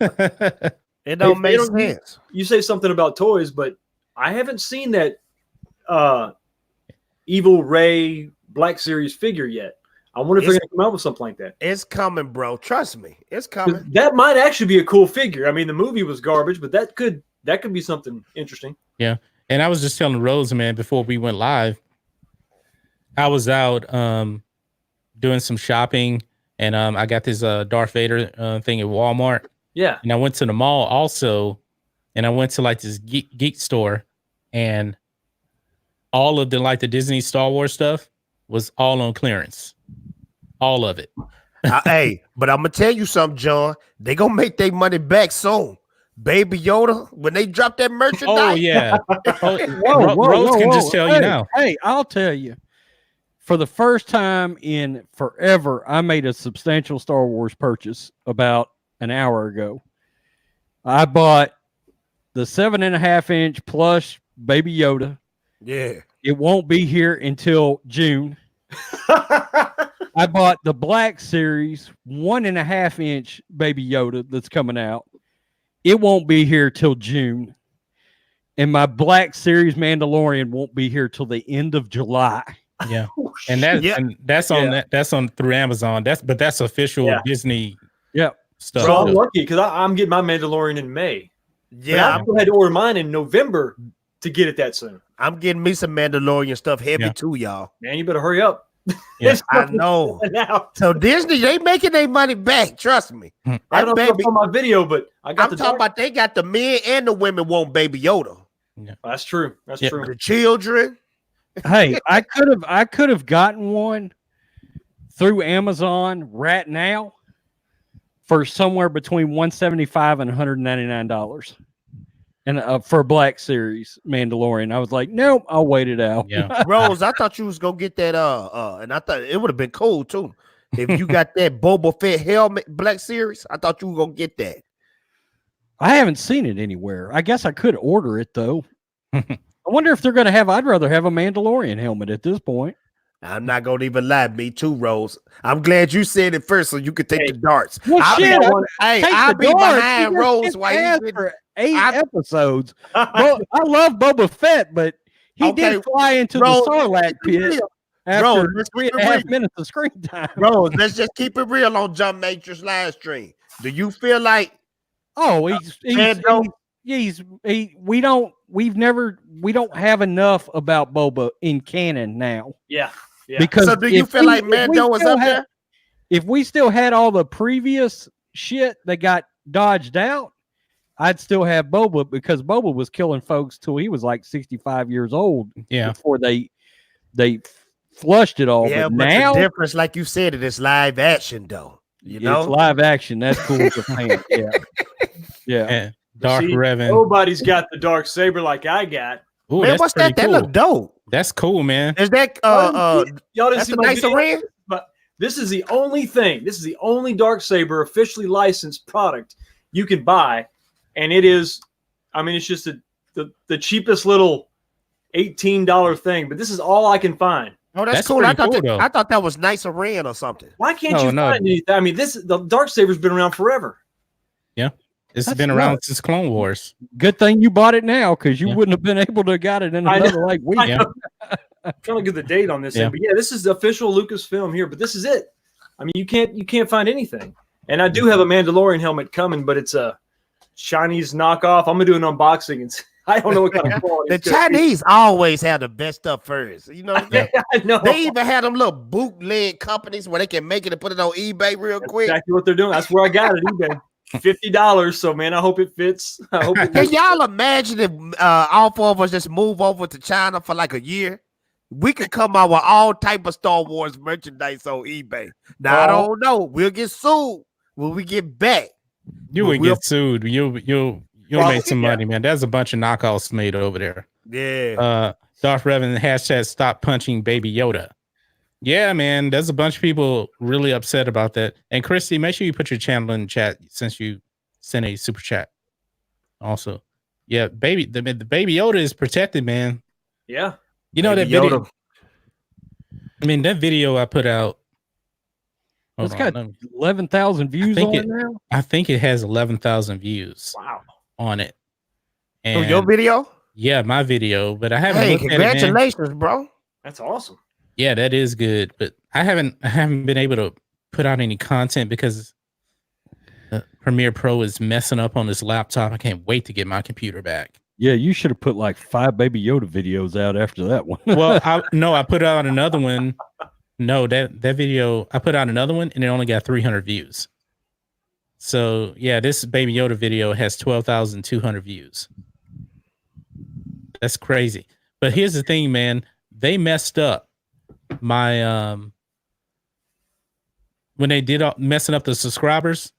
It don't make sense. You say something about toys, but I haven't seen that Evil Ray Black Series figure yet. I wonder if they're going to come out with something like that. It's coming, bro. Trust me, it's coming. That might actually be a cool figure. I mean, the movie was garbage, but that could be something interesting. Yeah, and I was just telling Rose, man, before we went live, I was out doing some shopping, and I got this Darth Vader thing at Walmart. Yeah, and I went to the mall also, and I went to like this geek store, and all of the Disney Star Wars stuff was all on clearance. All of it. Hey, but I'm gonna tell you something, John. They gonna make their money back soon. Baby Yoda, when they drop that merchandise. Oh yeah. Rose can just tell you now. Hey, I'll tell you. For the first time in forever, I made a substantial Star Wars purchase about an hour ago. I bought the 7.5-inch plush Baby Yoda. Yeah. It won't be here until June. I bought the Black Series 1.5-inch Baby Yoda that's coming out. It won't be here till June. And my Black Series Mandalorian won't be here till the end of July. Yeah. And that's on through Amazon. That's official Disney stuff. So I'm lucky because I'm getting my Mandalorian in May. Yeah. I had to order mine in November to get it that soon. I'm getting me some Mandalorian stuff heavy too, y'all. Man, you better hurry up. Yes, I know. So Disney, they making their money back. Trust me. I don't know if it's on my video, but I'm talking about they got the men and the women want Baby Yoda. Yeah. That's true. That's true. The children. Hey, I could have gotten one through Amazon right now for somewhere between $175 and $199. And for Black Series Mandalorian, I was like, nope, I'll wait it out. Yeah. Rose, I thought you was gonna get that and I thought it would have been cool too. If you got that Boba Fett helmet Black Series, I thought you were gonna get that. I haven't seen it anywhere. I guess I could order it though. I wonder if they're gonna have. I'd rather have a Mandalorian helmet at this point. I'm not gonna even lie, me too, Rose. I'm glad you said it first so you could take the darts. Well, I'll be behind Rose while you for 8 episodes. Well, I love Boba Fett, but he did fly into the Sarlacc pit after 3.5 minutes of screen time. Rose, let's just keep it real on Jump Matrix live stream. Do you feel like we don't have enough about Boba in canon now. Yeah. Because so do you feel like Mando was up there? If we still had all the previous shit that got dodged out, I'd still have Boba because Boba was killing folks till he was like 65 years old. Yeah. Before they flushed it all. Yeah, but now the difference, like you said, it is live action though. You know, it's live action. That's cool as a fan. Yeah. Dark Revan. Nobody's got the dark saber like I got. Ooh, man, what's that? Cool. That look dope. That's cool, man. Is that y'all didn't see my nice video, but this is the only thing. This is the only dark saber officially licensed product you can buy, and it is. I mean, it's just the cheapest little $18 thing, but this is all I can find. Oh, that's cool. I thought that was nice Iran or something. Why can't you find anything? I mean, the dark saber's been around forever. Yeah. It's been around since Clone Wars. Good thing you bought it now because you wouldn't have been able to got it in another week. I'm trying to get the date on this thing, but this is the official Lucasfilm here. But this is it. I mean, you can't find anything. And I do have a Mandalorian helmet coming, but it's a Chinese knockoff. I'm gonna do an unboxing and I don't know what kind of quality. The Chinese always have the best stuff first. You know what I mean? I know. They even have them little bootleg companies where they can make it and put it on eBay real quick. Exactly what they're doing. That's where I got it. eBay. $50. So man, I hope it fits. Can y'all imagine if all four of us just move over to China for like a year? We could come out with all type of Star Wars merchandise on eBay. Now I don't know. We'll get sued when we get back. You would get sued. You'll make some money, man. There's a bunch of knockoffs made over there. Yeah. Darth Revan # stop punching Baby Yoda. Yeah, man. There's a bunch of people really upset about that. And Christy, make sure you put your channel in the chat since you sent a super chat. Also, yeah, the Baby Yoda is protected, man. Yeah. You know that video. I mean, that video I put out It's got 11,000 views on it now. I think it has 11,000 views. Wow. On it. And your video? Yeah, my video, but I haven't. Hey, looked congratulations, at it, bro. That's awesome. Yeah, that is good, but I haven't been able to put out any content because Premiere Pro is messing up on this laptop. I can't wait to get my computer back. Yeah, you should have put like 5 Baby Yoda videos out after that one. Well, I put out another one. No, that video, I put out another one and it only got 300 views. So yeah, this Baby Yoda video has 12,200 views. That's crazy. But here's the thing, man. They messed up my when they did messing up the subscribers.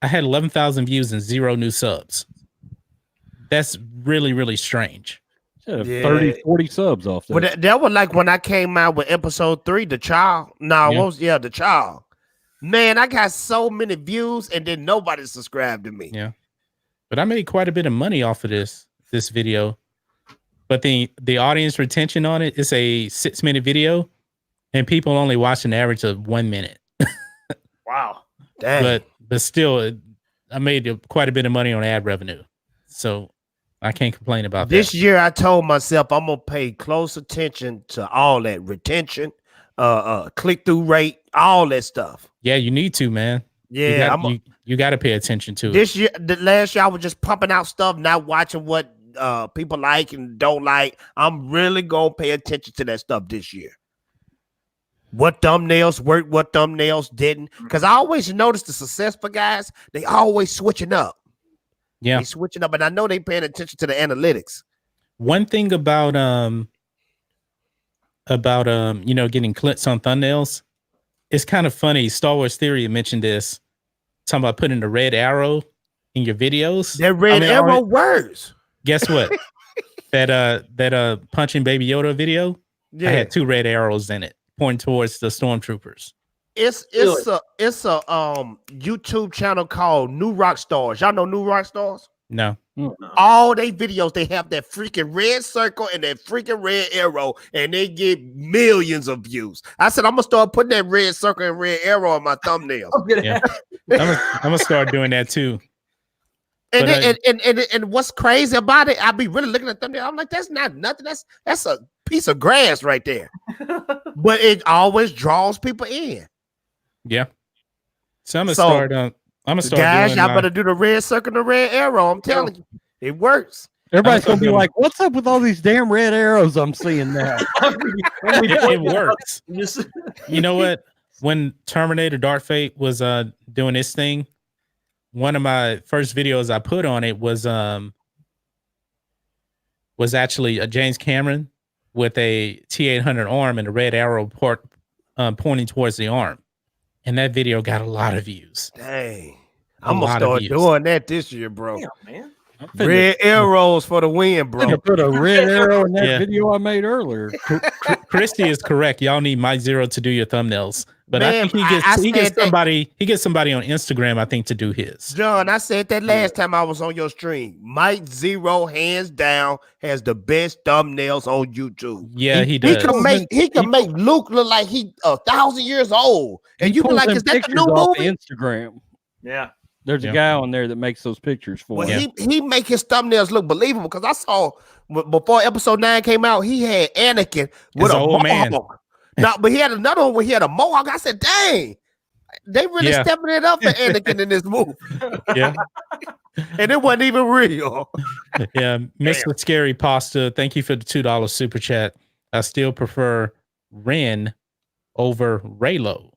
I had 11,000 views and 0 new subs. That's really, really strange. 30, 40 subs off that. But that was like when I came out with episode 3, The Child. No, The Child. Man, I got so many views and then nobody subscribed to me. Yeah. But I made quite a bit of money off of this video. But the audience retention on it is a 6-minute video and people only watch an average of 1 minute. Wow. Dang. But still, I made quite a bit of money on ad revenue. So I can't complain about that. This year, I told myself I'm going to pay close attention to all that retention, click-through rate, all that stuff. Yeah, you need to, man. Yeah. You got to pay attention to this year. The last year, I was just pumping out stuff, not watching what people like and don't like. I'm really going to pay attention to that stuff this year. What thumbnails worked, what thumbnails didn't. Because I always notice the successful guys, they always switching up. Yeah. They switching up, and I know they paying attention to the analytics. One thing about getting clicks on thumbnails, it's kind of funny. Star Wars Theory mentioned this, talking about putting the red arrow in your videos. That red arrow works. Guess what? that punching Baby Yoda video, I had 2 red arrows in it, pointing towards the stormtroopers. It's a YouTube channel called New Rock Stars. Y'all know New Rock Stars? No. All they videos, they have that freaking red circle and that freaking red arrow, and they get millions of views. I said, I'm gonna start putting that red circle and red arrow on my thumbnails. Yeah. I'm gonna start doing that too. And what's crazy about it, I'll be really looking at thumbnail. I'm like, that's not nothing. That's a piece of grass right there. But it always draws people in. Yeah. So I'm gonna start. I'm gonna start. Guys, y'all better do the red circle and the red arrow. I'm telling you, it works. Everybody's gonna be like, "What's up with all these damn red arrows I'm seeing now?" It works. You know what? When Terminator Dark Fate was doing this thing, one of my first videos I put on it was actually a James Cameron with a T-800 arm and a red arrow pointing towards the arm. And that video got a lot of views. Dang. I'm going to start doing that this year, bro. Yeah, man. Red arrows for the win, bro. I put a red arrow in that video I made earlier. Christy is correct. Y'all need Mike Zero to do your thumbnails. But Man, I think he gets somebody on Instagram, I think, to do his. John, I said that last time I was on your stream. Mike Zero, hands down, has the best thumbnails on YouTube. Yeah, he does. He can make Luke look like he 1,000 years old. And you be like, is that the new movie? Instagram. Yeah. There's a guy on there that makes those pictures for him. He make his thumbnails look believable, because I saw before episode 9 came out, he had Anakin with a old man. No, but he had another one where he had a mohawk. I said, dang, they really stepping it up for Anakin in this movie. Yeah. And it wasn't even real. Yeah. Mr. Scary Pasta, thank you for the $2 super chat. I still prefer Ren over Reylo.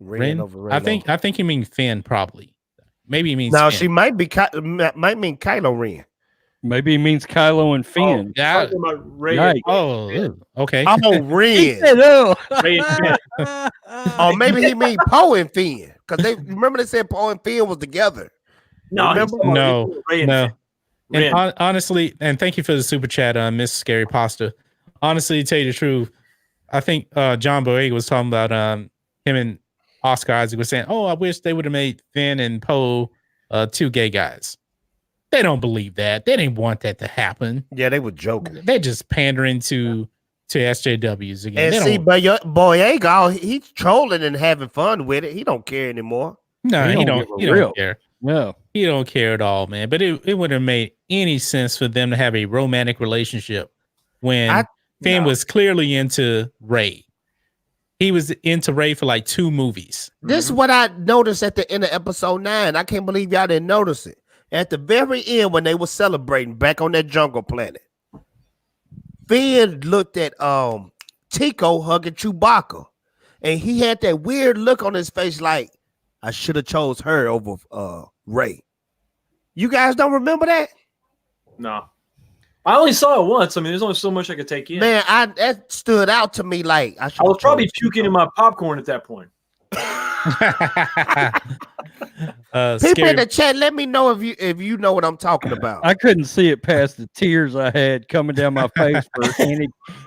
Ren over Reylo. I think you mean Finn, probably. Maybe he means now Finn. she might mean Kylo Ren. Maybe he means Kylo and Finn. Yeah. Oh, okay. Oh, Ren. Or maybe he means Poe and Finn, because they remember they said Poe and Finn was together. No. And honestly, and thank you for the super chat, Miss Scary Pasta. Honestly, to tell you the truth, I think John Boyega was talking about him and Oscar Isaac was saying, "Oh, I wish they would have made Finn and Poe 2 gay guys." They don't believe that. They didn't want that to happen. Yeah, they were joking. They're just pandering to to SJWs again. And They see, don't, but your Boyega, he's trolling and having fun with it. He don't care anymore. no, he give don't. a He real. don't care. No. He don't care at all, man. But it wouldn't have made any sense for them to have a romantic relationship when Finn was clearly into Rey. He was into Rey for like 2 movies. This is what I noticed at the end of episode 9. I can't believe y'all didn't notice it. At the very end, when they were celebrating back on that jungle planet, Finn looked at Tico hugging Chewbacca, and he had that weird look on his face, like I should have chose her over Rey. You guys don't remember that? No, I only saw it once. I mean, there's only so much I could take in. Man, that stood out to me. Like I was probably puking in my popcorn at that point. People in the chat, let me know if you know what I'm talking about. I couldn't see it past the tears I had coming down my face for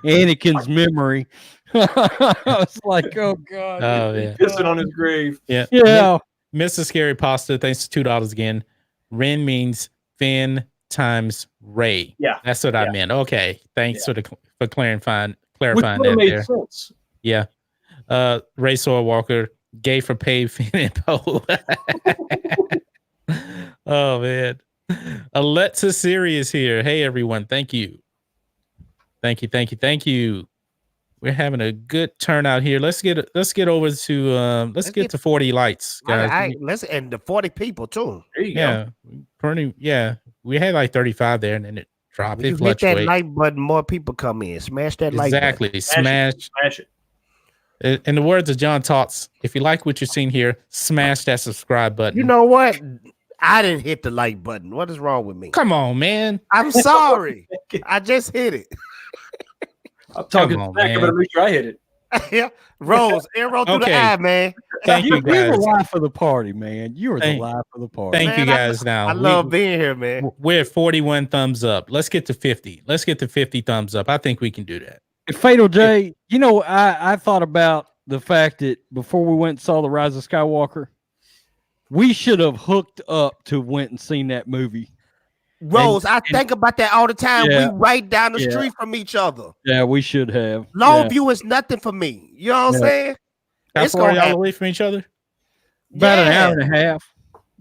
Anakin's memory. I was like, oh God. Oh yeah. Pissing on his grave. Yeah. Yeah. Mrs. Scary Pasta, thanks for $2 again. Ren means Finn times Rey. Yeah. That's what I meant. Okay. Thanks for clarifying Which that made there. sense. Yeah. Ray Soil Walker, gay for pay, Finn and Poe. Oh man. Alexa Siri is here. Hey everyone. Thank you. Thank you. We're having a good turnout here. Let's get over to let's get to 40 lights, guys. Let's and the 40 people too. There you go. We had like 35 there, and then it dropped. If you hit that like button, more people come in. Smash that like button. Exactly. Smash it. In the words of John Tots, if you like what you're seeing here, smash that subscribe button. You know what? I didn't hit the like button. What is wrong with me? Come on, man. I'm sorry. I just hit it. I'm talking back. I better make sure I hit it. Yeah, Rose, arrow through the eye, man. Thank you, guys. You're the life of the party, man. You are the life of the party. Thank you, guys. I love being here, man. We're at 41 thumbs up. Let's get to 50. Let's get to 50 thumbs up. I think we can do that. Fatal J, you know, I thought about the fact that before we went and saw The Rise of Skywalker, we should have hooked up to went and seen that movie. Rose, I think about that all the time. We right down the street from each other. Yeah, we should have. Longview is nothing for me. You know what I'm saying? How far are y'all away from each other? About an hour and a half,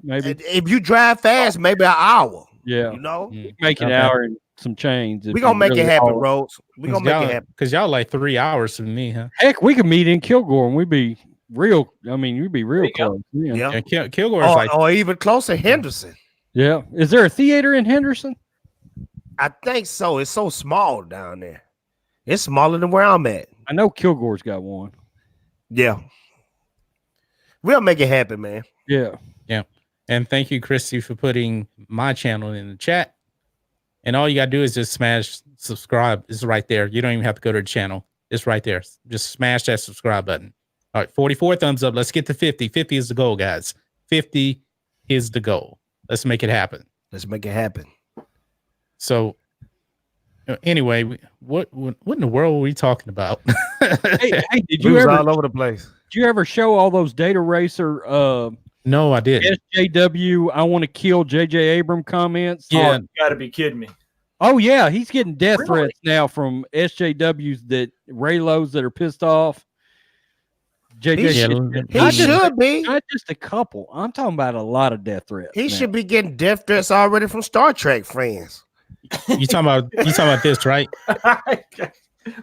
maybe. If you drive fast, maybe an hour. Yeah. You know? Make an hour and some change. We're going to make it happen, Rose. We're going to make it happen. Because y'all like 3 hours from me, huh? Heck, we could meet in Kilgore and we'd be real. I mean, we'd be real close. Yeah. Kilgore is like. Or even closer, Henderson. Yeah. Is there a theater in Henderson? I think so. It's so small down there. It's smaller than where I'm at. I know Kilgore's got one. Yeah. We'll make it happen, man. Yeah. Yeah. And thank you, Christy, for putting my channel in the chat. And all you got to do is just smash subscribe. It's right there. You don't even have to go to the channel. It's right there. Just smash that subscribe button. All right. 44 thumbs up. Let's get to 50. 50 is the goal, guys. 50 is the goal. Let's make it happen. Let's make it happen. So, anyway, what in the world were we talking about? hey, did you ever all over the place? Did you ever show all those Data Racer? No, I didn't. SJW, I want to kill J.J. Abrams comments. Yeah, you got to be kidding me. Oh yeah, he's getting death threats now from SJWs that Reylos that are pissed off. He should be. Not just a couple. I'm talking about a lot of death threats. He should be getting death threats already from Star Trek fans. You talking about this, right?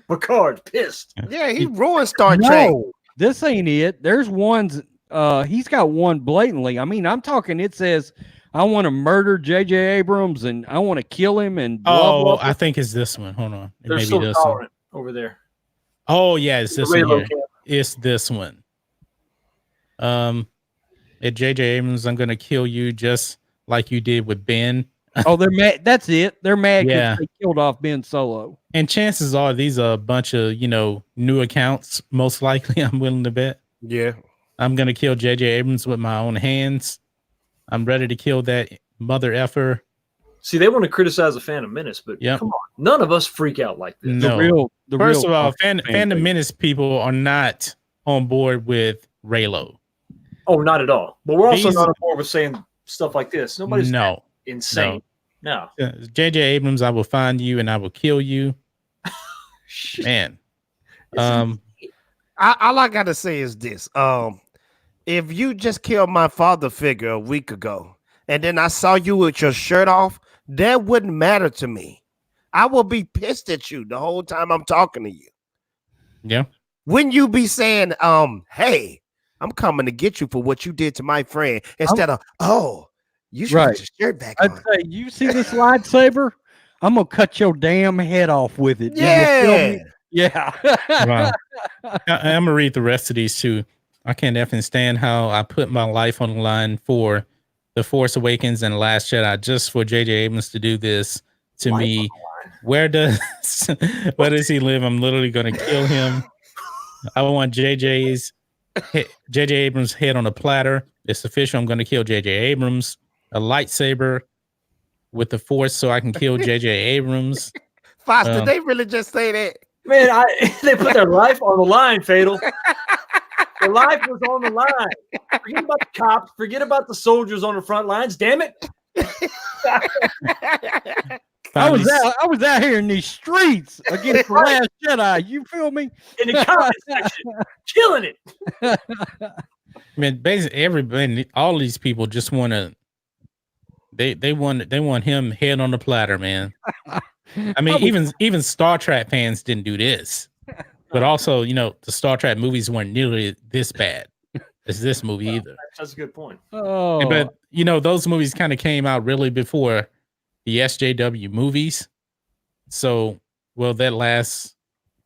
Picard pissed. Yeah, he ruined Star Trek. This ain't it. There's ones. He's got one blatantly. I mean, I'm talking. It says, "I want to murder J.J. Abrams and I want to kill him." And blah, blah, blah. I think it's this one. Hold on, they're so tolerant over there. Oh yeah, it's this one here. It's this one. At J.J. Abrams, I'm gonna kill you just like you did with Ben. Oh, they're mad. That's it. They're mad because they killed off Ben Solo. And chances are these are a bunch of new accounts. Most likely, I'm willing to bet. Yeah, I'm gonna kill J.J. Abrams with my own hands. I'm ready to kill that mother effer. See, they want to criticize the Phantom Menace, but come on, none of us freak out like this. No. First of all, Phantom Menace people are not on board with Reylo. Oh, not at all. But we're also not on board with saying stuff like this. Nobody's insane. No. J.J. Abrams, I will find you and I will kill you. Man. all I gotta say is this. If you just killed my father figure a week ago, and then I saw you with your shirt off, that wouldn't matter to me. I will be pissed at you the whole time I'm talking to you. Yeah. Wouldn't you be saying, hey, I'm coming to get you for what you did to my friend, instead of, oh, you should put your shirt back I'd on. say, you see this lightsaber? I'm gonna cut your damn head off with it. Yeah. Yeah. Wow. I'm gonna read the rest of these too. I can't definitely stand how I put my life on the line for The Force Awakens and Last Jedi just for J.J. Abrams to do this to me. Where does he live? I'm literally gonna kill him. I want J.J. Abrams' head on a platter. It's official. I'm gonna kill J.J. Abrams. A lightsaber with the Force so I can kill J.J. Abrams. Fox, did they really just say that? Man, they put their life on the line, Fatal. Their life was on the line. Forget about the cops. Forget about the soldiers on the front lines. Damn it. I was out here in these streets against the Last Jedi. You feel me? In the comment section, killing it. I mean, basically, everybody, all these people just want to. They want him head on the platter, man. I mean, even Star Trek fans didn't do this, but also, the Star Trek movies weren't nearly this bad as this movie either. That's a good point. Oh, but those movies kind of came out really before the SJW movies. So, that last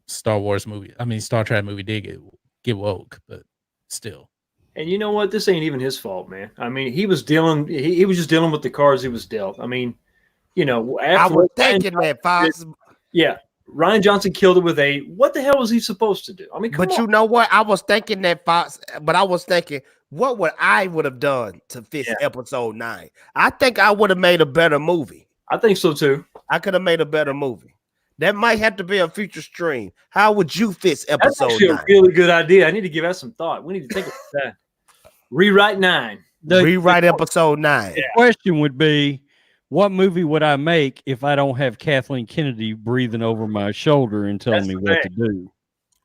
Star Trek movie did get woke, but still. And you know what? This ain't even his fault, man. I mean, he was just dealing with the cards he was dealt. I mean, after I was thinking that, Fox. Yeah. Ryan Johnson killed it with what the hell was he supposed to do? I mean, you know what? I was thinking that, Fox, but I was thinking, what would have done to fix episode 9? I think I would have made a better movie. I think so too. I could have made a better movie. That might have to be a future stream. How would you fix episode 9? That's actually a really good idea. I need to give that some thought. We need to think about that. Rewrite 9. Rewrite episode 9. The question would be, what movie would I make if I don't have Kathleen Kennedy breathing over my shoulder and telling me what to do?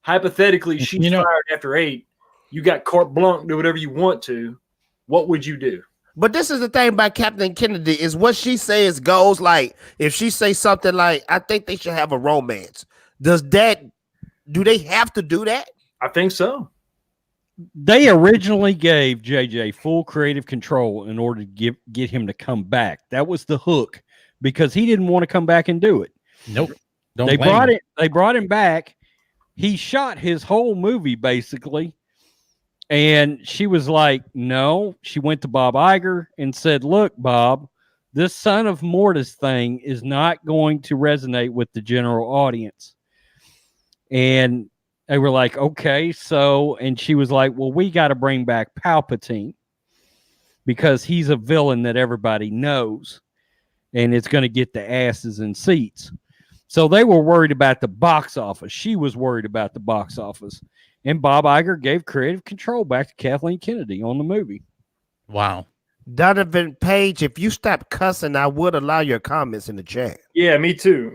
Hypothetically, she's fired after 8. You got carte blanche, do whatever you want to. What would you do? But this is the thing about Kathleen Kennedy is what she says goes. Like, if she says something like, I think they should have a romance. Do they have to do that? I think so. They originally gave JJ full creative control in order to get him to come back. That was the hook, because he didn't want to come back and do it. Nope. They brought him back. He shot his whole movie basically. And she was like, no. She went to Bob Iger and said, look, Bob, this Son of Mortis thing is not going to resonate with the general audience. And they were like, okay, and she was like, well, we got to bring back Palpatine because he's a villain that everybody knows and it's going to get the asses in seats. So they were worried about the box office. She was worried about the box office. And Bob Iger gave creative control back to Kathleen Kennedy on the movie. Wow. Donovan Page, if you stop cussing, I would allow your comments in the chat. Yeah, me too.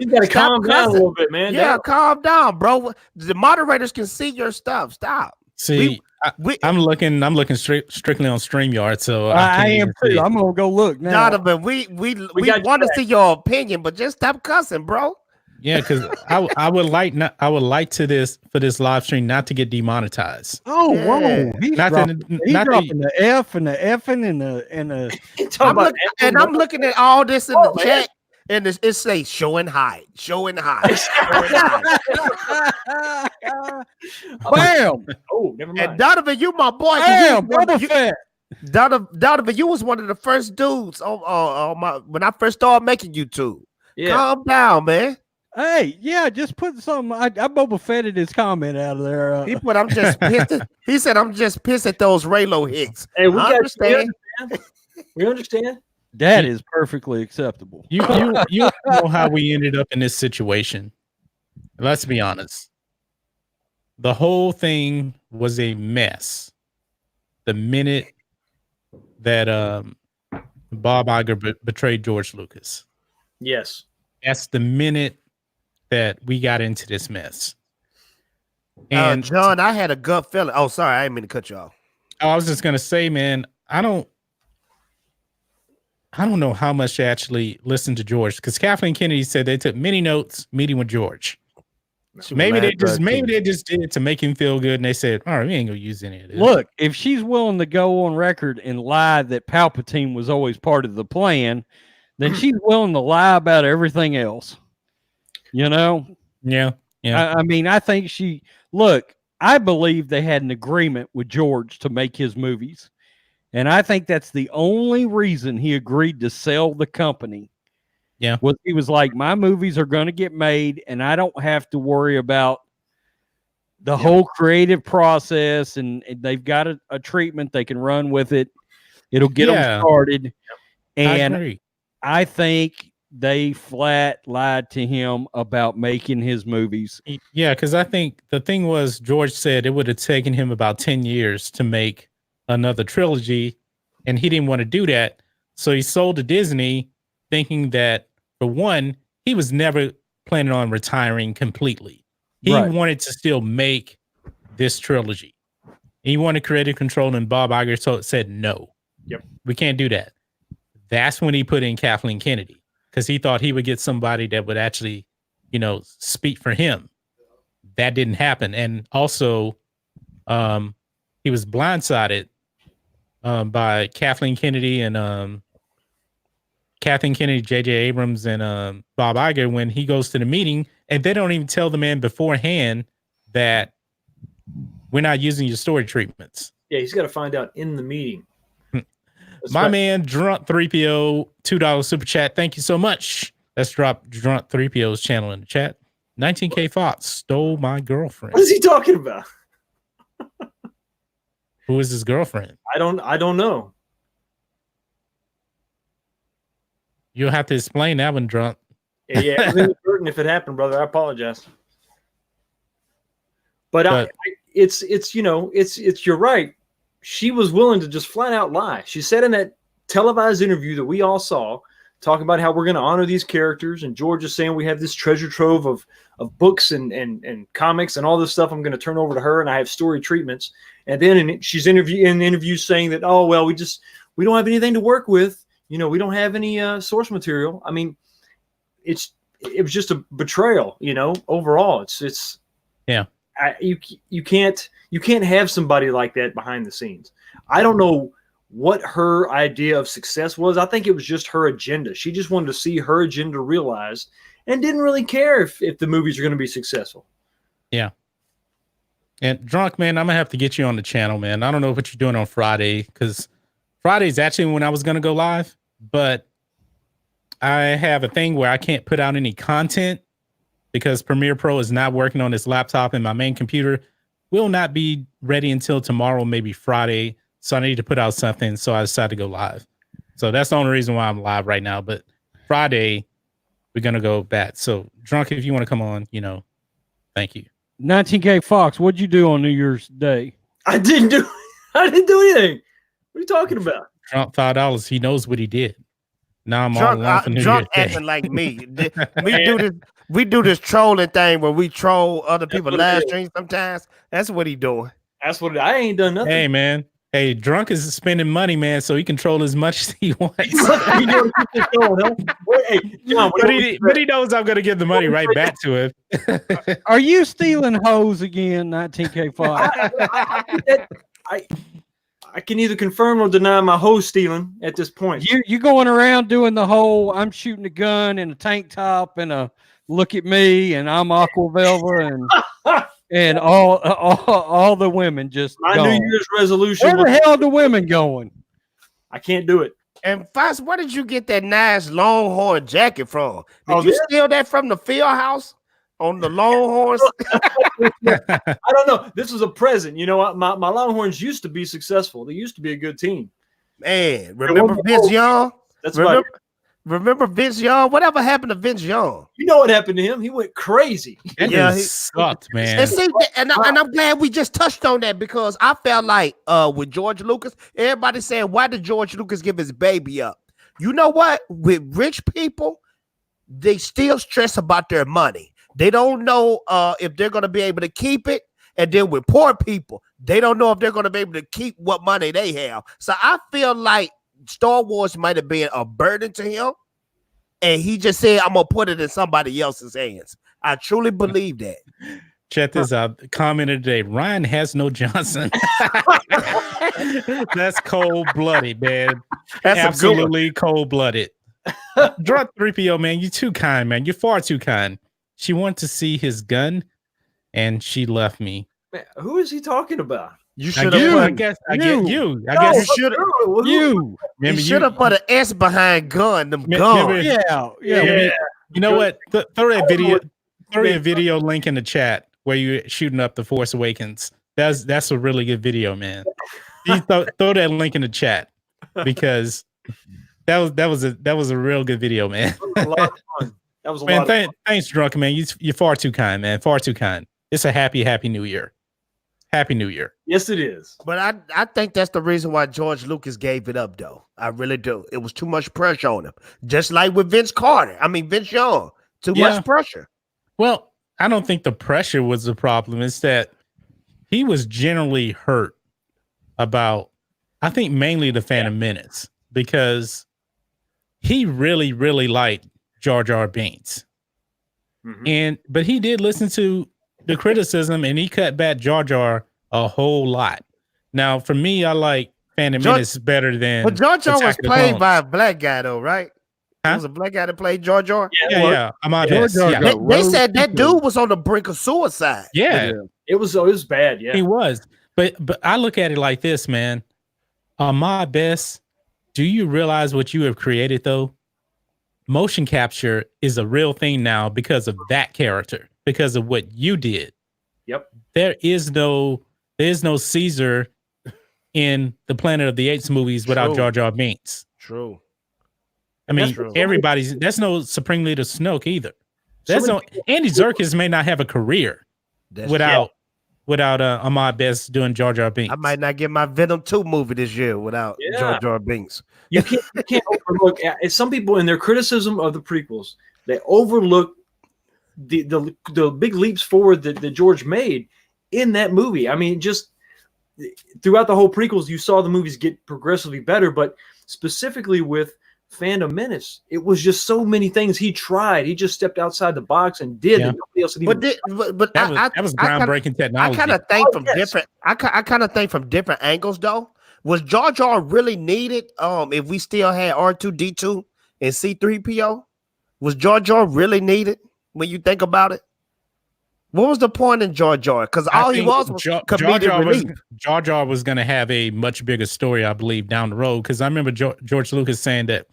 You gotta calm down a little bit, man. Yeah, calm down, bro. The moderators can see your stuff. Stop. See, I'm looking strictly on StreamYard, so I am too. I'm gonna go look now. Donovan, we want to see your opinion, but just stop cussing, bro. Yeah, because I would like for this live stream not to get demonetized. Oh, whoa! He's dropping the F and the effing and the. I'm looking at all this in the chat, and it says show and hide, show and hide. Bam! Oh, never mind. And Donovan, you my boy. Bam! Donovan, you was one of the first dudes when I first started making YouTube. Yeah. Calm down, man. Hey, yeah, just put some. I Boba Fetted his comment out of there. He put, I'm just pissed. He said, I'm just pissed at those Reylo hicks. Hey, we understand. We understand. That is perfectly acceptable. You know how we ended up in this situation. Let's be honest. The whole thing was a mess. The minute that Bob Iger betrayed George Lucas. Yes. That's the minute that we got into this mess. And John, I had a gut feeling. Oh, sorry, I didn't mean to cut you off. I was just gonna say, man, I don't know how much to actually listen to George, because Kathleen Kennedy said they took many notes meeting with George. Maybe they just did it to make him feel good, and they said, "All right, we ain't gonna use any of this." Look, if she's willing to go on record and lie that Palpatine was always part of the plan, then she's willing to lie about everything else. You know? Yeah. I mean, I think look, I believe they had an agreement with George to make his movies. And I think that's the only reason he agreed to sell the company. Yeah. Was he was like, my movies are going to get made, and I don't have to worry about the whole creative process, and they've got a treatment. They can run with it. It'll get them started. And I think they flat lied to him about making his movies. Yeah, because I think the thing was, George said it would have taken him about 10 years to make another trilogy, and he didn't want to do that. So he sold to Disney, thinking that, for one, he was never planning on retiring completely. He wanted to still make this trilogy. He wanted creative control, and Bob Iger said, no, we can't do that. That's when he put in Kathleen Kennedy, because he thought he would get somebody that would actually, speak for him. That didn't happen. And also, he was blindsided by Kathleen Kennedy and J.J. Abrams, and Bob Iger, when he goes to the meeting, and they don't even tell the man beforehand that we're not using your story treatments. Yeah, he's got to find out in the meeting. My man, Drunk 3PO, $2 super chat. Thank you so much. Let's drop Drunk 3PO's channel in the chat. 19K Fox stole my girlfriend. What is he talking about? Who is his girlfriend? I don't know. You'll have to explain that one, Drunk. Yeah, it was inadvertent if it happened, brother. I apologize. But it's you're right. She was willing to just flat out lie. She said in that televised interview that we all saw, talking about how we're going to honor these characters, and George is saying we have this treasure trove of books and comics and all this stuff I'm going to turn over to her, and I have story treatments. And then she's in interviews saying that, oh well, we don't have anything to work with. We don't have any source material. I mean, it was just a betrayal. Overall, it's yeah. You can't have somebody like that behind the scenes. I don't know what her idea of success was. I think it was just her agenda. She just wanted to see her agenda realized and didn't really care if the movies are going to be successful. Yeah. And Drunk, man, I'm going to have to get you on the channel, man. I don't know what you're doing on Friday, because Friday is actually when I was going to go live, but I have a thing where I can't put out any content because Premiere Pro is not working on this laptop, and my main computer will not be ready until tomorrow, maybe Friday. So I need to put out something. So I decided to go live. So that's the only reason why I'm live right now. But Friday, we're going to go back. So Drunk, if you want to come on, thank you. 19K Fox, what'd you do on New Year's Day? I didn't do anything. What are you talking about? Drunk $5. He knows what he did. Now I'm Drunk, all alone for New Drunk Year's acting Day. like me. We do this trolling thing where we troll other people live streams sometimes. That's what he doing. That's what I ain't done nothing. Hey, man. Hey, Drunk is spending money, man, so he can troll as much as he wants. But he knows I'm going to give the money right back to him. Are you stealing hoes again, 19K Fox? I can either confirm or deny my hose stealing at this point. You going around doing the whole I'm shooting a gun in a tank top and a look at me and I'm Aqua Velva and all the women just my gone. New Year's resolution. Where the hell are the women going? I can't do it. And Fox, where did you get that nice Longhorn jacket from? Did you steal that from the field house on the Longhorns? I don't know. This was a present. My Longhorns used to be successful. They used to be a good team. Man, remember Vince Young? Remember Vince Young? Whatever happened to Vince Young? You know what happened to him? He went crazy. He sucked, man. And I'm glad we just touched on that, because I felt like with George Lucas, everybody saying, why did George Lucas give his baby up? You know what? With rich people, they still stress about their money. They don't know if they're going to be able to keep it. And then with poor people, they don't know if they're going to be able to keep what money they have. So I feel like Star Wars might have been a burden to him. And he just said, I'm going to put it in somebody else's hands. I truly believe that. Check this out. Commented today, Ryan has no Johnson. That's cold-blooded, man. That's absolutely cold-blooded. Drop 3PO, man. You're too kind, man. You're far too kind. She wanted to see his gun, and she left me. Man, who is he talking about? You should have. I guess you should have. You should have put an S behind gun. Them guns. Yeah. You know what? Throw that video. Throw a video link in the chat where you're shooting up the Force Awakens. That's a really good video, man. You throw that link in the chat because that was a real good video, man. That was a lot of fun. That was a man, lot of fun. Thanks, Drunken man. You're far too kind, man. Far too kind. It's a happy New Year. Happy New Year. Yes, it is. But I think that's the reason why George Lucas gave it up, though. I really do. It was too much pressure on him. Just like with Vince Young. Too much pressure. Well, I don't think the pressure was the problem. It's that he was generally hurt about, I think, mainly the Phantom Menace, because he really, really liked Jar Jar Binks. But he did listen to the criticism, and he cut back Jar Jar a whole lot. Now, for me, I like Phantom Menace better than. But Jar Jar was played by a black guy, though, right? Huh? It was a black guy that played Jar Jar. Yeah. They said that dude was on the brink of suicide. Yeah. It was bad. Yeah, he was. But I look at it like this, man. Ahmad Best, do you realize what you have created, though? Motion capture is a real thing now because of that character, because of what you did. Yep. There's no Caesar in the Planet of the Apes movies without Jar Jar Binks. True. I mean, that's no Supreme Leader Snoke either. Andy Serkis may not have a career without Ahmad Best doing Jar Jar Binks. I might not get my Venom 2 movie this year without Jar Jar Binks. You can't overlook. Some people in their criticism of the prequels, they overlook the big leaps forward that George made in that movie. I mean, just throughout the whole prequels, you saw the movies get progressively better, but specifically with Phantom Menace, it was just so many things he tried. He just stepped outside the box and did that nobody else had even. But that was groundbreaking technology. I kind of think from different. I kind of think from different angles, though. Was Jar Jar really needed? If we still had R2D2 and C3PO, was Jar Jar really needed when you think about it? What was the point in Jar Jar? Because all he was comedic relief. Jar Jar was going to have a much bigger story, I believe, down the road. Because I remember George Lucas saying that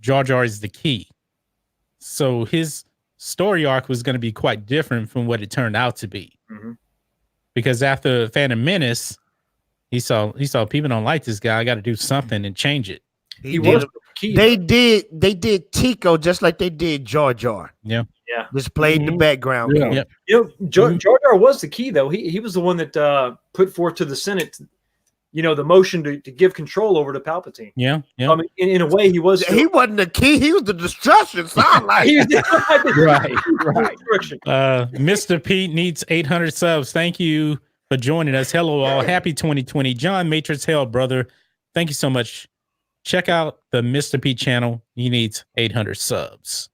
Jar Jar is the key. So his story arc was going to be quite different from what it turned out to be. Because after Phantom Menace, he saw people don't like this guy. I got to do something and change it. They did Tico just like they did Jar Jar. Yeah. Just played the background. Yeah. Jar Jar was the key, though. He was the one that put forth to the Senate, the motion to give control over to Palpatine. Yeah. I mean, in a way, he wasn't the key. He was the destruction. Sound like right. Mr. Pete needs 800 subs. Thank you for joining us. Hello, all. Happy 2020. John Matrixx, hell, brother. Thank you so much. Check out the Mr. Pete channel. He needs 800 subs.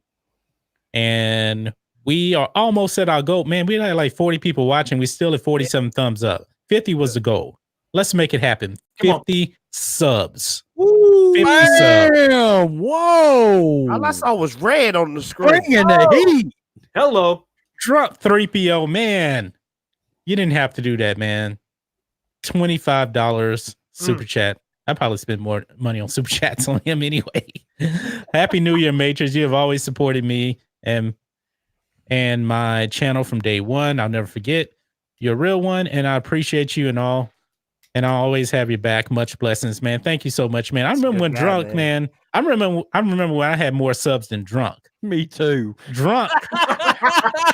And we are almost at our goal. Man, we had like 40 people watching. We still at 47 thumbs up. 50 was the goal. Let's make it happen. 50 subs. Ooh, 50 subs. Whoa. All I saw was red on the screen. Bringing the heat. Hello. Drop 3PO, man. You didn't have to do that, man. $25 super chat. I probably spend more money on super chats on him anyway. Happy New Year, Matrixx. You have always supported me and my channel from day one. I'll never forget. You're a real one, and I appreciate you and all. And I'll always have your back. Much blessings, man. Thank you so much, man. I remember when Drunk, man. I remember when I had more subs than Drunk. Me too. Drunk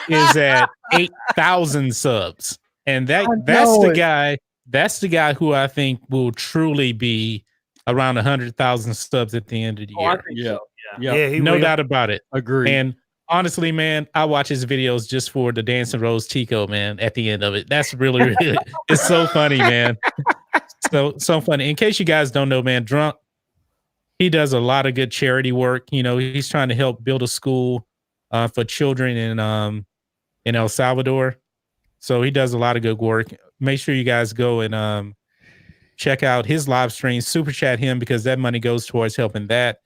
is at 8,000 subs, and that's the guy. That's the guy who I think will truly be around 100,000 subs at the end of the year. I think so. Yeah, no doubt about it. Agree. And honestly, man, I watch his videos just for the Dancing Rose Tico, man. At the end of it, that's really it's so funny, man. So funny. In case you guys don't know, man, Drunk, he does a lot of good charity work. You know, he's trying to help build a school for children in El Salvador. So he does a lot of good work. Make sure you guys go and check out his live stream, super chat him, because that money goes towards helping that.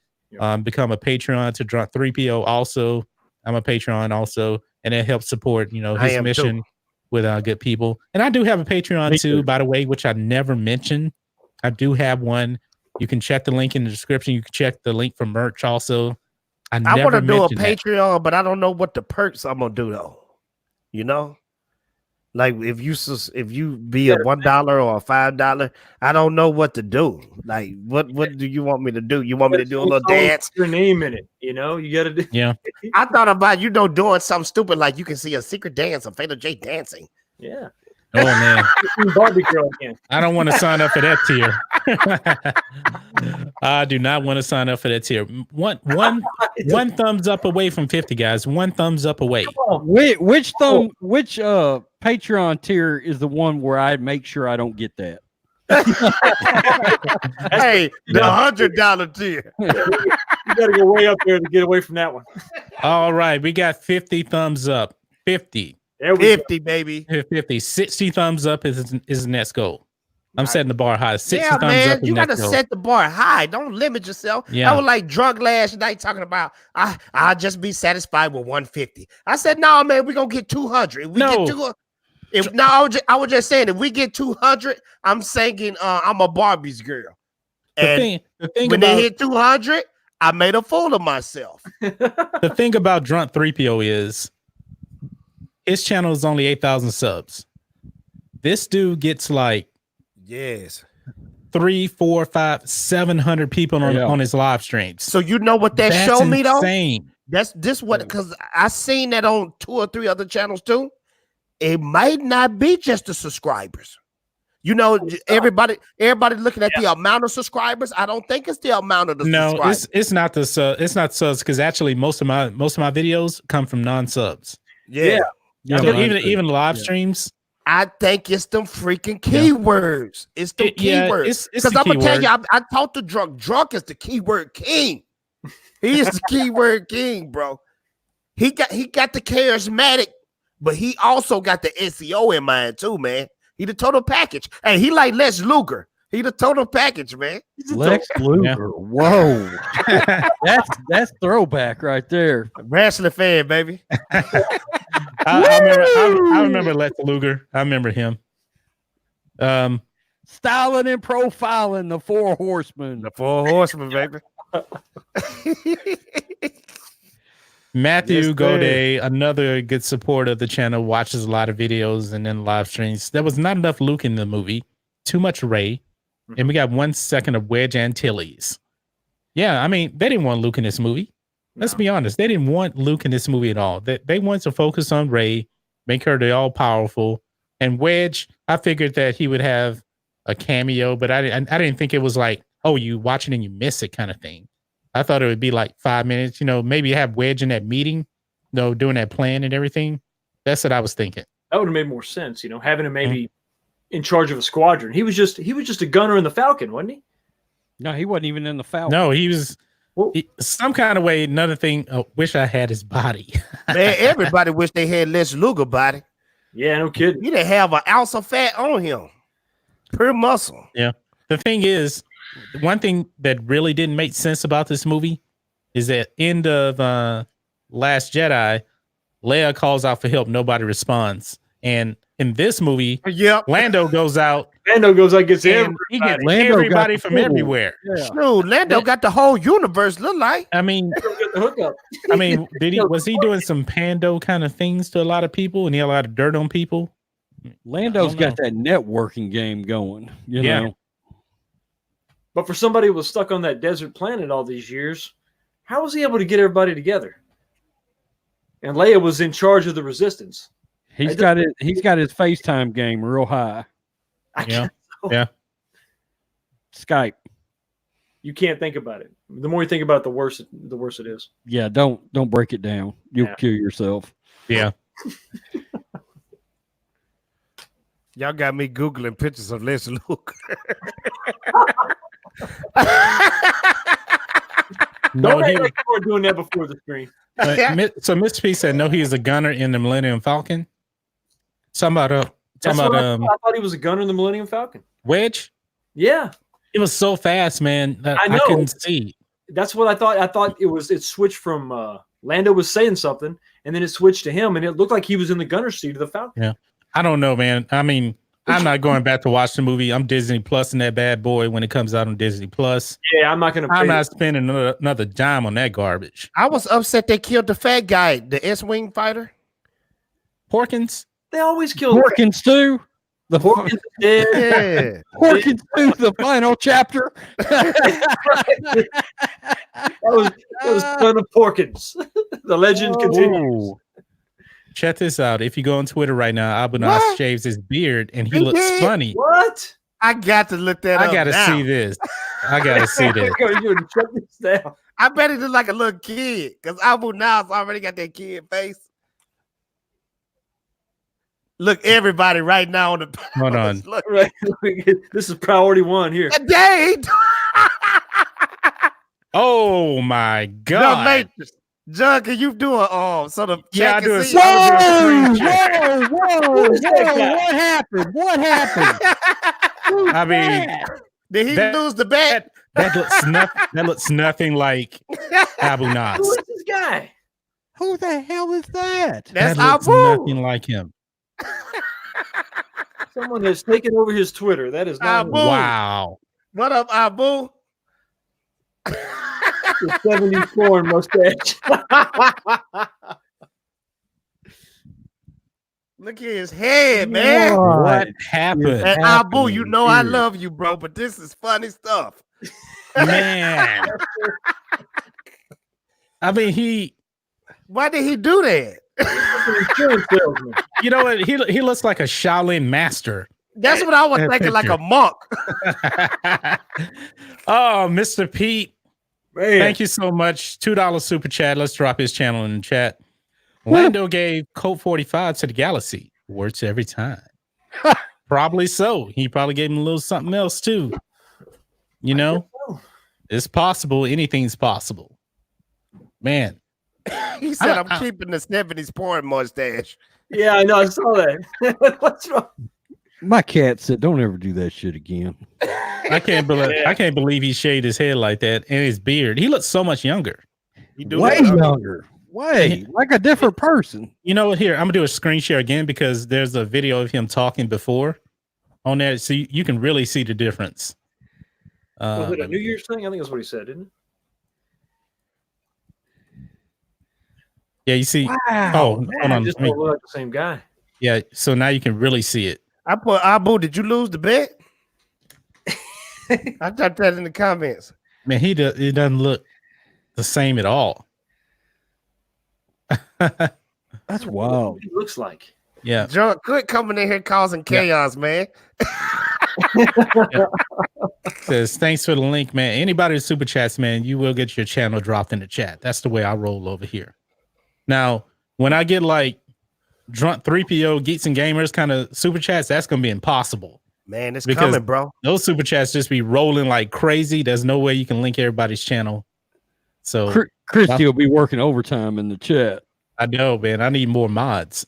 Become a Patreon to Drunk 3PO. Also, I'm a Patreon also, and it helps support, you know, his mission with good people. And I do have a Patreon too, by the way, which I never mentioned. I do have one. You can check the link in the description. You can check the link for merch also. I want to do a Patreon, but I don't know what the perks I'm gonna do though. You know, like if you be a $1 or a $5, I don't know what to do. Like what do you want me to do? You want me to do a little dance? Your name in it, you know. You got to do. Yeah. I thought about doing something stupid like you can see a secret dance of Fatal J dancing. Yeah. Oh man, Barbie girl again. I don't want to sign up for that tier. I do not want to sign up for that tier. One thumbs up away from 50, guys. One thumbs up away. Which Patreon tier is the one where I make sure I don't get that? Hey, the $100 tier. You got to go way up there to get away from that one. All right, we got 50 thumbs up. 50. 50, baby. 50. 60 thumbs up is the next goal. I'm setting the bar high. 60 thumbs up. You got to set the bar high. Don't limit yourself. Yeah. I was like Drunk last night talking about I'll just be satisfied with 150. I said, no, man, we're gonna get 200. If we get 200, I was just saying if we get 200, I'm singing I'm a Barbie's girl. And the thing when they hit 200, I made a fool of myself. The thing about Drunk 3PO is his channel is only 8,000 subs. This dude gets like 3, 4, 5, 700 people on his live streams. So you know what that showed me though? Insane. That's what, because I seen that on 2 or 3 other channels too. It might not be just the subscribers. You know, everybody looking at the amount of subscribers. I don't think it's the amount of the subscribers. It's not it's not subs, because actually most of my videos come from non-subs. Yeah. Even live streams. I think it's them freaking keywords. It's the keywords. Because I'm gonna tell you, I talked to Drunk. Drunk is the keyword king. He is the keyword king, bro. He got the charismatic, but he also got the SEO in mind too, man. He the total package. Hey, he like Lex Luger. He the total package, man. Lex Luger. Whoa. that's throwback right there. Wrestling fan, baby. I remember Lex Luger. I remember him. Styling and profiling the 4 horsemen. The 4 horsemen, baby. Matthew Goday, another good supporter of the channel, watches a lot of videos and then live streams. There was not enough Luke in the movie. Too much Ray. And we got 1 second of Wedge Antilles. Yeah, I mean, they didn't want Luke in this movie. Let's be honest. They didn't want Luke in this movie at all. They wanted to focus on Ray, make her the all-powerful. And Wedge, I figured that he would have a cameo, but I didn't think it was like, oh, you watch it and you miss it kind of thing. I thought it would be like 5 minutes, maybe have Wedge in that meeting, doing that plan and everything. That's what I was thinking. That would have made more sense, having him maybe in charge of a squadron. He was just a gunner in the Falcon, wasn't he? No, he wasn't even in the Falcon. No, he was some kind of way. Another thing, wish I had his body. Man, everybody wish they had Lex Luger body. Yeah, no kidding. He didn't have an ounce of fat on him. Pure muscle. Yeah. The thing is, one thing that really didn't make sense about this movie is that end of Last Jedi, Leia calls out for help. Nobody responds. And in this movie, Lando goes out. Gets everybody from everywhere. Yeah. Lando got the whole universe. Look like. I mean, was he doing some Pando kind of things to a lot of people, and he had a lot of dirt on people? Lando's got that networking game going. You know. But for somebody who was stuck on that desert planet all these years, how was he able to get everybody together? And Leia was in charge of the Resistance. He's got his FaceTime game real high. Yeah. Skype. you can't think about it. The more you think about it, the worse it is. Yeah, don't break it down. You'll kill yourself. Yeah. Y'all got me Googling pictures of Lex Luger. No, he we're doing that before the screen. so Mr. P said no, he is a gunner in the Millennium Falcon. I thought he was a gunner in the Millennium Falcon. Wedge? Yeah. It was so fast, man, that I couldn't see. That's what I thought. I thought it switched from Lando was saying something, and then it switched to him, and it looked like he was in the gunner seat of the Falcon. Yeah. I don't know, man. I mean, I'm not going back to watch the movie. I'm Disney Plus in that bad boy when it comes out on Disney Plus. Yeah, I'm not going to. I'm not spending another dime on that garbage. I was upset they killed the fat guy, the S-wing fighter. Porkins? They always kill Porkins too. The Porkins dead. Yeah. Porkins too. The final chapter. that was son of Porkins. The legend continues. Check this out. If you go on Twitter right now, Abunas shaves his beard and he looks funny. What? I got to look that up. I gotta see this. I gotta see this. Check this down. I bet he look like a little kid because Abu Nas already got that kid face. Look, everybody right now on the Hold on. Look. Right. This is priority one here. Dang. Oh my God. John, can you do a sort of Yeah, I do a whoa, what happened? What happened? I mean, did he lose the bet? That looks nothing like Abu Nas. Who is this guy? Who the hell is that? That's that looks Abu. nothing like him. Someone has taken over his Twitter. That is not Abu. Wow. What up, Abu? the 74 mustache. Look at his head, man. What happened? And Abu, you know I love you, bro, but this is funny stuff. Man. I mean, why did he do that? You know what? He looks like a Shaolin master. That's what I was thinking, like a monk. Oh, Mr. Pete. Man. Thank you so much. $2 super chat. Let's drop his channel in the chat. Lando gave Colt 45 to the Galaxy. Works every time. Probably so. He probably gave him a little something else too. You know, it's possible. Anything's possible. Man. He said, I'm keeping the 70s porn mustache. Yeah, I know. I saw that. What's wrong? My cat said, don't ever do that shit again. I can't believe he shaved his head like that and his beard. He looks so much younger. Way younger. Way like a different person. You know what? Here, I'm gonna do a screen share again because there's a video of him talking before on there, so you can really see the difference. Was it a New Year's thing? I think that's what he said, didn't it? Yeah, you see. Wow, hold on. Just don't look like the same guy. Yeah, so now you can really see it. I put Abu, did you lose the bet? I typed that in the comments. Man, he doesn't look the same at all. That's wild. What he looks like. Yeah. John, quit coming in here causing chaos, man. Says thanks for the link, man. Anybody with super chats, man, you will get your channel dropped in the chat. That's the way I roll over here. Now, when I get like drunk 3PO geeks and gamers kind of super chats, that's gonna be impossible. Man, it's coming, bro. Those super chats just be rolling like crazy. There's no way you can link everybody's channel. So Christy will be working overtime in the chat. I know, man. I need more mods.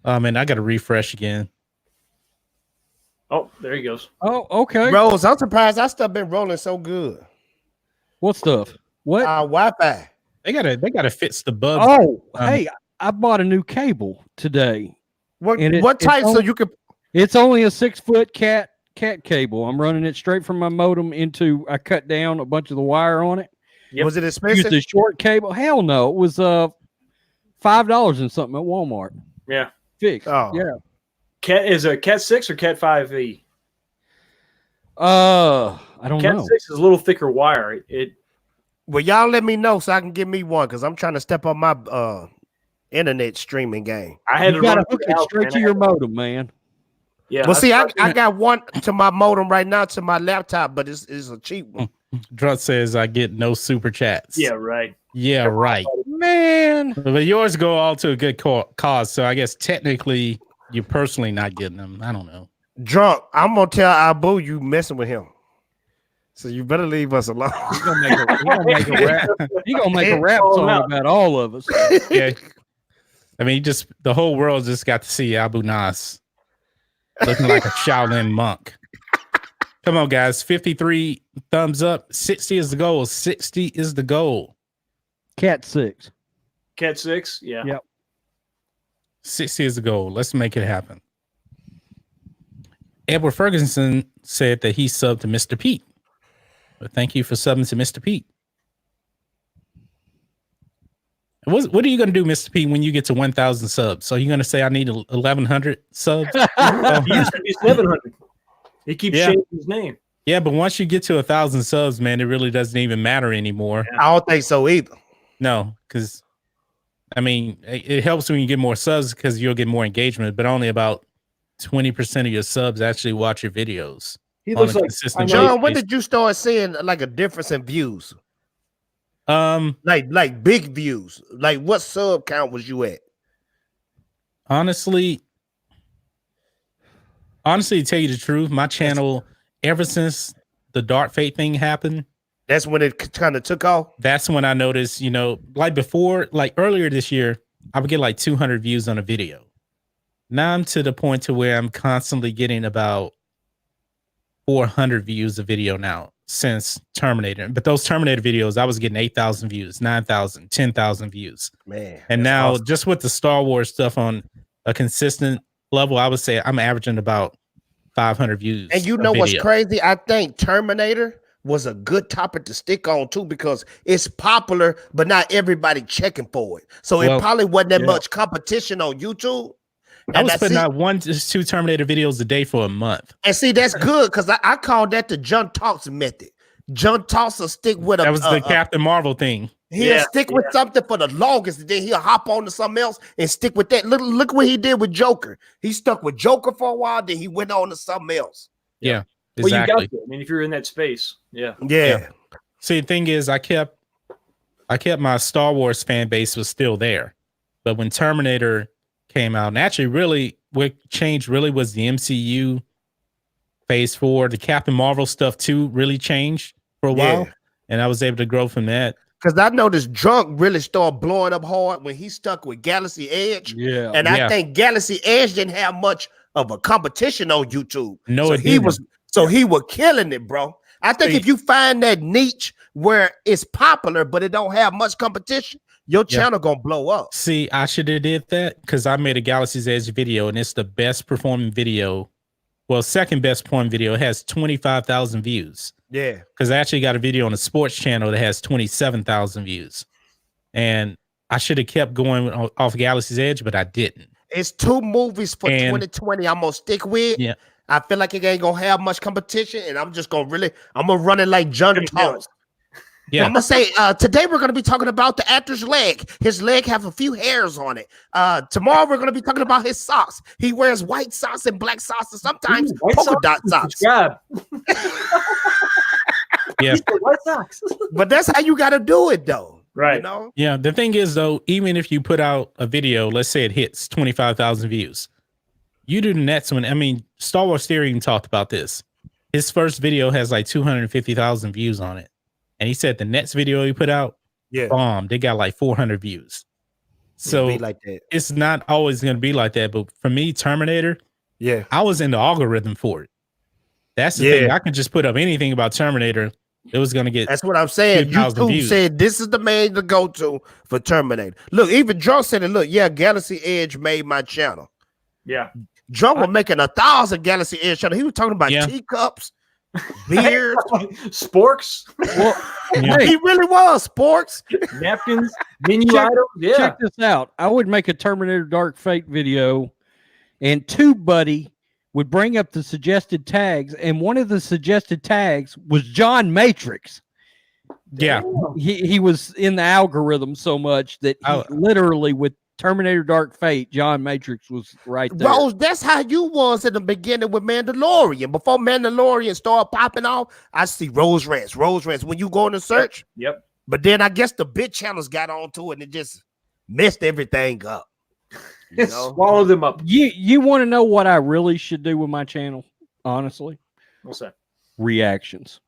Oh man, I gotta refresh again. Oh, there he goes. Oh, okay. Rose, I'm surprised that stuff been rolling so good. What stuff? What? Wi-Fi. They gotta fix the bugs. Oh, hey, I bought a new cable today. What type? So you could. It's only a 6-foot cat cable. I'm running it straight from my modem into. I cut down a bunch of the wire on it. Yep. Was it expensive? Used a short cable. Hell no, it was $5 and something at Walmart. Yeah, fixed. Oh yeah. Cat is a Cat 6 or Cat 5e? I don't know. Cat 6 is a little thicker wire. Well, y'all let me know so I can give me one because I'm trying to step up my internet streaming game. I had You to gotta run hook it straight to your modem, man. Yeah. Well, see, I got one to my modem right now to my laptop, but it's a cheap one. Drut says I get no super chats. Yeah, right. Yeah, right. Man. But yours go all to a good cause. So I guess technically you're personally not getting them. I don't know. Drunk, I'm gonna tell Abu you messing with him. So you better leave us alone. He's gonna make a rap song about all of us. Yeah. I mean, the whole world just got to see Abu Nas looking like a Shaolin monk. Come on, guys. 53 thumbs up. 60 is the goal. 60 is the goal. Cat 6. Cat 6. Yeah. Yep. 60 is the goal. Let's make it happen. Edward Ferguson said that he subbed to Mr. Pete. But thank you for subbing to Mr. Pete. What are you going to do, Mr. P, when you get to 1,000 subs? Are you going to say I need 1,100 subs? He used to be 700. He keeps changing his name. Yeah, but once you get to 1,000 subs, man, it really doesn't even matter anymore. I don't think so either. No, because, I mean, it helps when you get more subs because you'll get more engagement, but only about 20% of your subs actually watch your videos. He looks like John. When did you start seeing like a difference in views? Like big views. Like what sub count was you at? Honestly, to tell you the truth, my channel, ever since the Dark Fate thing happened, that's when it kind of took off. That's when I noticed, like before, like earlier this year, I would get like 200 views on a video. Now I'm to the point to where I'm constantly getting about 400 views a video now since Terminator. But those Terminator videos, I was getting 8,000 views, 9,000, 10,000 views. Man. And now awesome. Just with the Star Wars stuff on a consistent level, I would say I'm averaging about 500 views. And you know what's crazy? I think Terminator was a good topic to stick on too, because it's popular, but not everybody checking for it. So it probably wasn't that much competition on YouTube. I was putting out 1 to 2 Terminator videos a day for a month. And see, that's good because I call that the John Talks method. John Talks will stick with that was the Captain Marvel thing. He'll stick with something for the longest, and then he'll hop on to something else and stick with that. Look what he did with Joker. He stuck with Joker for a while, then he went on to something else. Yeah, exactly. Well, you got to. I mean, if you're in that space, yeah. See, the thing is, I kept my Star Wars fan base was still there, but when Terminator came out, and actually, really, what changed really was the MCU Phase 4, the Captain Marvel stuff too, really changed for a while, and I was able to grow from that. Because I noticed Drunk really started blowing up hard when he stuck with Galaxy Edge. Yeah. And I think Galaxy Edge didn't have much of a competition on YouTube. No, so he was killing it, bro. I think if you find that niche where it's popular, but it don't have much competition, your channel gonna blow up. See, I should have did that because I made a Galaxy's Edge video, and it's the best performing video. Well, second best performing video. It has 25,000 views. Yeah, because I actually got a video on a sports channel that has 27,000 views, and I should have kept going off Galaxy's Edge, but I didn't. It's 2 movies for 2020. I'm gonna stick with. Yeah, I feel like it ain't gonna have much competition, and I'm just gonna I'm gonna run it like John Talks. Yeah, I'm gonna say today we're gonna be talking about the actor's leg. His leg have a few hairs on it. Tomorrow we're gonna be talking about his socks. He wears white socks and black socks, and sometimes polka dot socks. Yeah, white socks. But that's how you gotta do it, though. Right. You know? Yeah. The thing is, though, even if you put out a video, let's say it hits 25,000 views, you do the next one. I mean, Star Wars Theory even talked about this. His first video has like 250,000 views on it. And he said the next video he put out, bombed. They got like 400 views. So like that. It's not always going to be like that. But for me, Terminator, I was in the algorithm for it. That's the thing. I could just put up anything about Terminator. It was going to get. That's what I'm saying. YouTube said this is the main to go to for Terminator. Look, even Joe said it. Look, Galaxy Edge made my channel. Yeah. Joe was making 1,000 Galaxy Edge channel. He was talking about teacups, beards, sporks. Well, he really was sporks, napkins, menu items. Yeah. Check this out. I would make a Terminator Dark Fate video, and TubeBuddy would bring up the suggested tags, and one of the suggested tags was John Matrixx. Yeah, he was in the algorithm so much that he literally would Terminator Dark Fate, John Matrixx was right there. Rose, that's how you was in the beginning with Mandalorian. Before Mandalorian started popping off, I see Rose Rants. When you go in the search. Yep. But then I guess the big channels got onto it and it just messed everything up. You know? Swallow them up. You want to know what I really should do with my channel? Honestly, what's that? Reactions.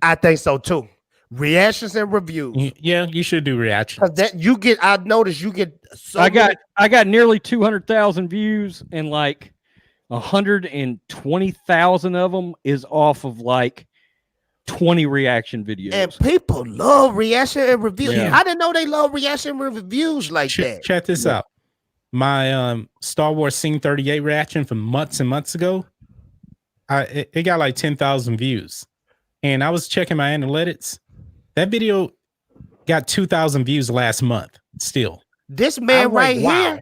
I think so too. Reactions and reviews. Yeah, you should do reactions. That you get. I noticed you get. I got nearly 200,000 views, and like 120,000 of them is off of like 20 reaction videos. And people love reaction and reviews. Yeah. I didn't know they love reaction and reviews like that. Check this out. My Star Wars Scene 38 reaction from months and months ago. It got like 10,000 views, and I was checking my analytics. That video got 2,000 views last month. Still, this man right here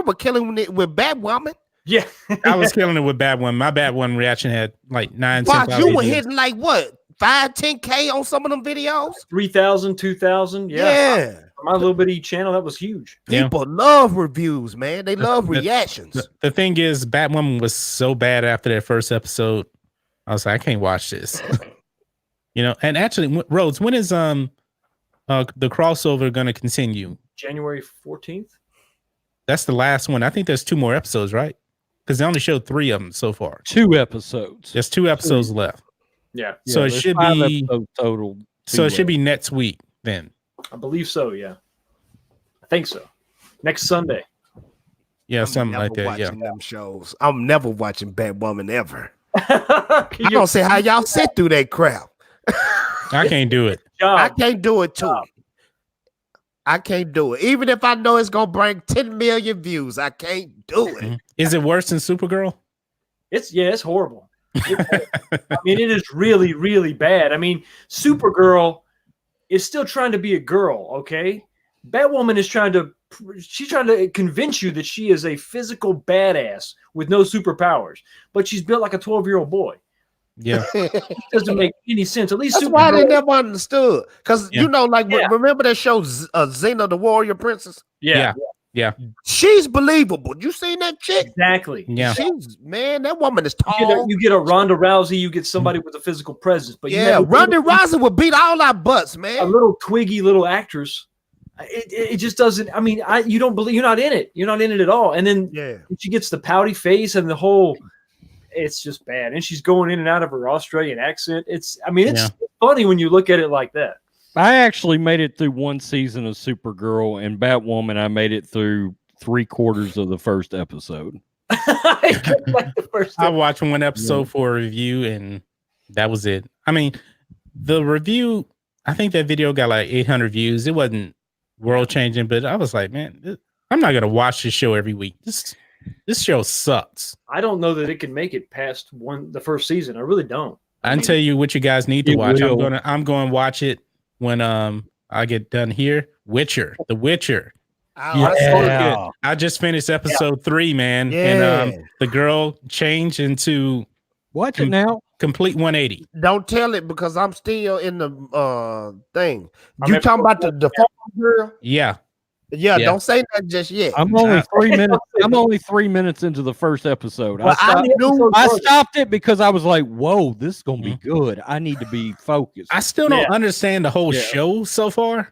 was killing it with Batwoman. Yeah, I was killing it with Batwoman. My Batwoman reaction had like 9,000. You were hitting like what 5-10K on some of them videos. 3,000, 2,000. Yeah. For my little bitty channel, that was huge. People love reviews, man. They love reactions. The thing is, Batwoman was so bad after that first episode. I was like, I can't watch this. You know, and actually, Rhodes, when is the crossover going to continue? January 14th. That's the last one. I think there's 2 more episodes, right? Because they only showed 3 of them so far. 2 episodes. There's 2 episodes left. Yeah. So it should be total. So it should be next week then. I believe so. Yeah. I think so. Next Sunday. Yeah, something like that. Watching Yeah. them shows. I'm never watching Batwoman ever. I I don't see how y'all sit through that crap. I can't do it. I can't do it too. I can't do it. Even if I know it's gonna bring 10 million views, I can't do it. Is it worse than Supergirl? It's horrible. I mean, it is really, really bad. I mean, Supergirl is still trying to be a girl, okay? Batwoman is trying to convince you that she is a physical badass with no superpowers, but she's built like a 12-year-old boy. Yeah. It doesn't make any sense. At least That's why they never understood. Because you know, like remember that show Xena the Warrior Princess? Yeah. She's believable. You seen that chick? Exactly. Yeah. She's that woman is tall. You get a Ronda Rousey, you get somebody with a physical presence. But Ronda Rousey would beat all our butts, man. A little twiggy little actress. It just doesn't. I mean, you don't believe, you're not in it. You're not in it at all. And then she gets the pouty face and the whole. It's just bad, and she's going in and out of her Australian accent. It's funny when you look at it like that. I actually made it through 1 season of Supergirl, and Batwoman, I made it through 3/4 of the first episode. I watched 1 episode for a review, and that was it. I mean, the review, I think that video got like 800 views. It wasn't world changing, but I was like, man, I'm not gonna watch this show every week. This show sucks. I don't know that it can make it past the first season. I really don't. I can tell you what you guys need to watch. I'm going to watch it when I get done here. The Witcher. I just finished episode 3, man. Yeah. And the girl changed into watch it now. Complete 180. Don't tell it because I'm still in the thing. You talking about the farm girl? Yeah. Yeah, don't say that just yet. I'm only 3 minutes. I'm only 3 minutes into the first episode. Well, I stopped it because I was like, "Whoa, this is gonna be good. I need to be focused." I still don't understand the whole show so far.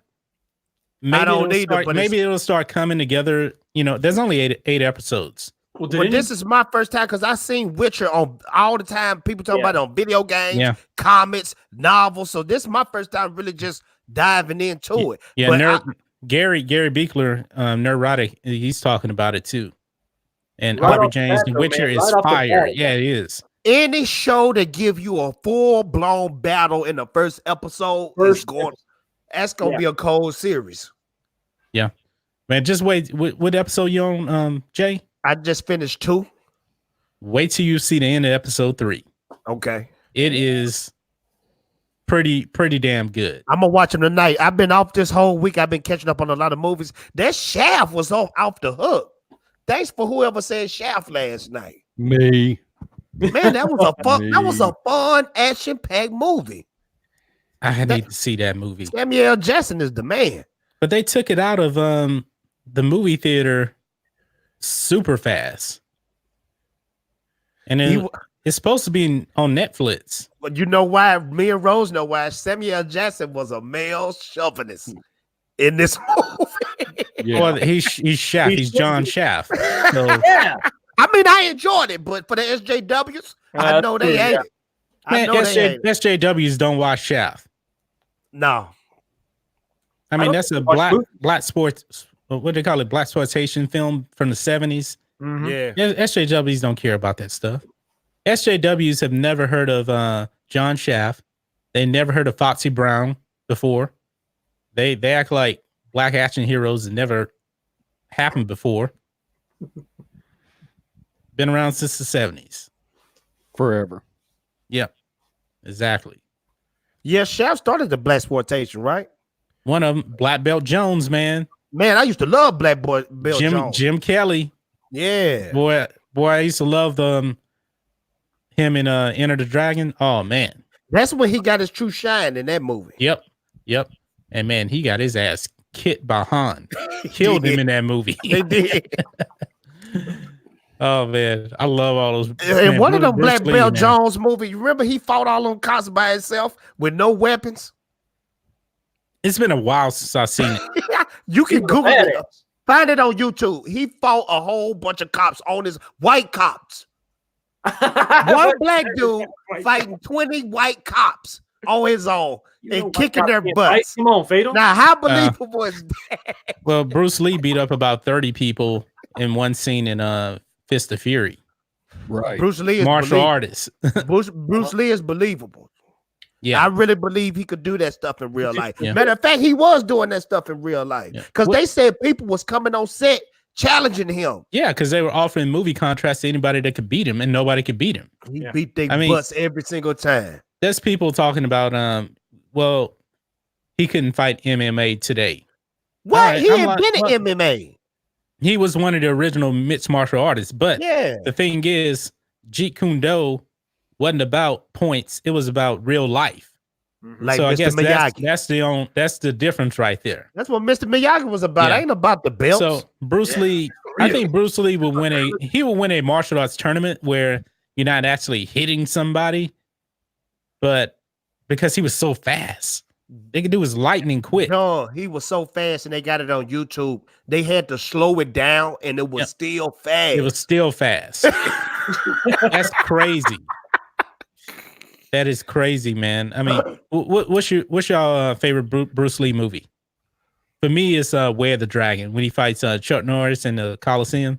Maybe I don't either. But maybe it'll start coming together. You know, there's only eight episodes. Well, this is my first time because I seen Witcher on all the time. People talking about it on video games, comics, novels. So this is my first time really just diving into it. Yeah, but Gary Beekler, Neurotic, he's talking about it too. And Harvey James, The Witcher is fire. Yeah, it is. Any show that give you a full-blown battle in the first episode that's gonna be a cold series. Yeah. Man, just wait. What episode you on, Jay? I just finished 2. Wait till you see the end of episode 3. Okay. It is pretty damn good. I'm gonna watch them tonight. I've been off this whole week. I've been catching up on a lot of movies. That Shaft was off the hook. Thanks for whoever said Shaft last night. Me. Man, that was a fun. That was a fun action-packed movie. I need to see that movie. Samuel Jackson is the man. But they took it out of the movie theater super fast. And then it's supposed to be on Netflix. But you know why? Me and Rose know why. Samuel Jackson was a male chauvinist in this movie. Yeah. Well, he's Shaft. He's John Shaft. So. Yeah. I mean, I enjoyed it, but for the SJWs, I know they hate it. Man, SJWs don't watch Shaft. No. I mean, that's a black sports, what do they call it? Black exploitation film from the 70s. Mm-hmm. Yeah. SJWs don't care about that stuff. SJWs have never heard of John Shaft. They never heard of Foxy Brown before. They act like black action heroes that never happened before. Been around since the 70s. Forever. Yep. Exactly. Yeah, Shaft started the black exploitation, right? One of them, Black Belt Jones, man. Man, I used to love Black Belt Jones. Jim Kelly. Yeah. Boy, I used to love him in Enter the Dragon. Oh man. That's when he got his true shine in that movie. Yep. And man, he got his ass kicked by Han. Killed him in that movie. They did. Oh man, I love all those. And one of them Black Belt Jones movies, you remember he fought all them cops by himself with no weapons? It's been a while since I've seen it. You can Google it. Find it on YouTube. He fought a whole bunch of cops on his white cops. One black dude fighting 20 white cops on his own and kicking their butts. Come on, Fatal. Now, how believable is that? Well, Bruce Lee beat up about 30 people in one scene in Fist of Fury. Right. Bruce Lee is martial artist. Bruce Lee is believable. Yeah, I really believe he could do that stuff in real life. Yeah. Matter of fact, he was doing that stuff in real life because they said people was coming on set challenging him. Yeah, because they were offering movie contracts to anybody that could beat him, and nobody could beat him. He beat their butts every single time. There's people talking about, well, he couldn't fight MMA today. What? Right, he invented MMA. He was one of the original mixed martial artists, but the thing is, Jeet Kune Do wasn't about points; it was about real life. Like so Mr. I guess Miyagi. that's the difference right there. That's what Mr. Miyagi was about. Ain't about the belts. So Bruce Lee, I think Bruce Lee will win a martial arts tournament where you're not actually hitting somebody, but because he was so fast. They could do his lightning quick. No, he was so fast, and they got it on YouTube. They had to slow it down, and it was still fast. It was still fast. That's crazy. That is crazy, man. I mean, what's your favorite Bruce Lee movie? For me, it's Way of the Dragon when he fights Chuck Norris in the Coliseum.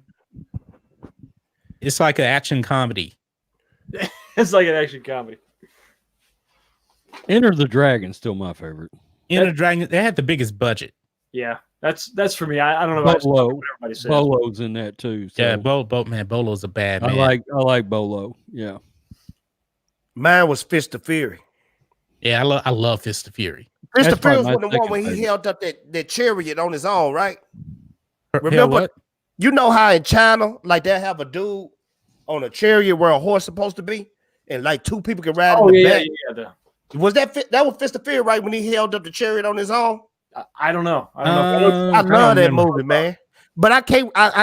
It's like an action comedy. It's like an action comedy. Enter the Dragon, still my favorite. Enter the Dragon, they had the biggest budget. Yeah, that's for me. I don't know about what everybody says. Bolo's in that too. So. Yeah, Bolo's a bad man. I like Bolo. Yeah. Mine was Fist of Fury. Yeah, I love Fist of Fury. Fist of Fury was the one when he held up that chariot on his own, right? Remember what? You know how in China, like they have a dude on a chariot where a horse is supposed to be, and like two people can ride in the back. Yeah. Was that was Fist of Fury, right? When he held up the chariot on his own? I don't know. I love that movie, man. But I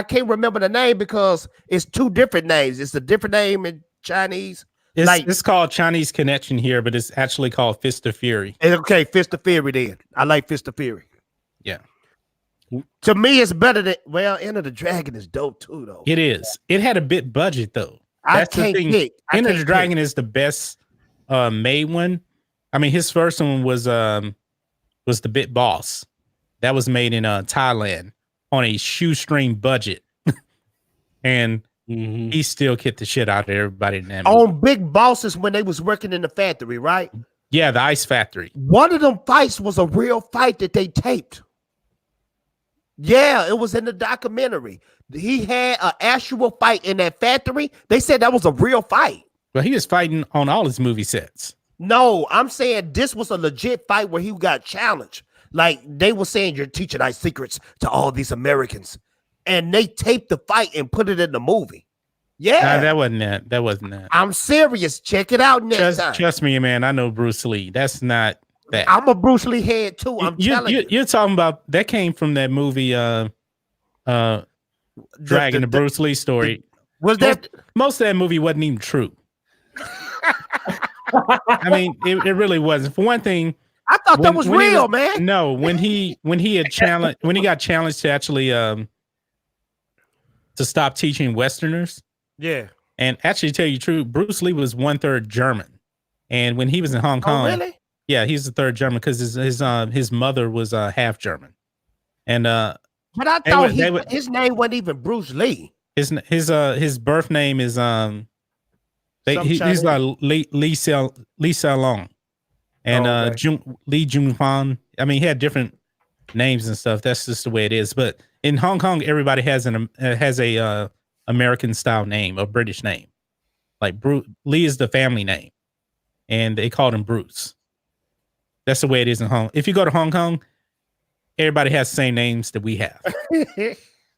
can't remember the name because it's two different names. It's a different name in Chinese. It's called Chinese Connection here, but it's actually called Fist of Fury. Okay, Fist of Fury then. I like Fist of Fury. Yeah. To me, it's better than Enter the Dragon is dope too, though. It is. It had a bit budget though. That's the thing. Enter the Dragon is the best made one. I mean, his first one was the Bit Boss. That was made in Thailand on a shoestring budget. And he still kicked the shit out of everybody in that movie. On Big Bosses when they was working in the factory, right? Yeah, the ice factory. One of them fights was a real fight that they taped. Yeah, it was in the documentary. He had an actual fight in that factory. They said that was a real fight. Well, he was fighting on all his movie sets. No, I'm saying this was a legit fight where he got challenged. Like they were saying, you're teaching our secrets to all these Americans. And they taped the fight and put it in the movie. Yeah. Nah, that wasn't that. I'm serious. Check it out next time. Trust me, man. I know Bruce Lee. That's not that. I'm a Bruce Lee head too. I'm telling you. You're talking about that came from that movie Dragon, the Bruce Lee story. Was that most of that movie wasn't even true. I mean, it really wasn't. For one thing, I thought that was real, man. No, when he got challenged to actually to stop teaching Westerners. Yeah. And actually, to tell you the truth, Bruce Lee was 1/3 German, and when he was in Hong Kong, really? Yeah, he's the third German because his mother was half German, and but I thought his name wasn't even Bruce Lee. His birth name is he's like Li Xiaolong and Li Junfan. I mean, he had different names and stuff. That's just the way it is. But in Hong Kong, everybody has a American style name, a British name. Like Lee is the family name, and they called him Bruce. That's the way it is in Hong Kong. If you go to Hong Kong, everybody has the same names that we have.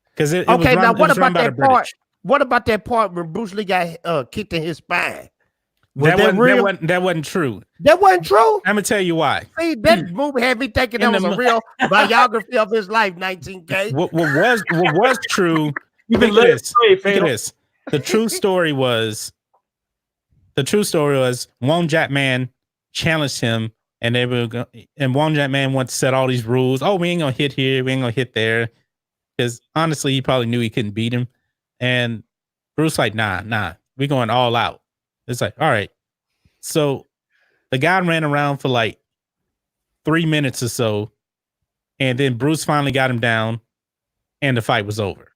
Because now what about that part? What about that part when Bruce Lee got kicked in his spine? That wasn't true. That wasn't true? I'm gonna tell you why. See, that movie had me thinking that was a real biography of his life, 19K. What was true? Look at this. The true story was Wong Jack Man challenged him, and Wong Jack Man wanted to set all these rules. Oh, we ain't gonna hit here, we ain't gonna hit there. Because honestly, he probably knew he couldn't beat him. And Bruce like, nah, we're going all out. It's like, all right. So the guy ran around for like 3 minutes or so, and then Bruce finally got him down, and the fight was over.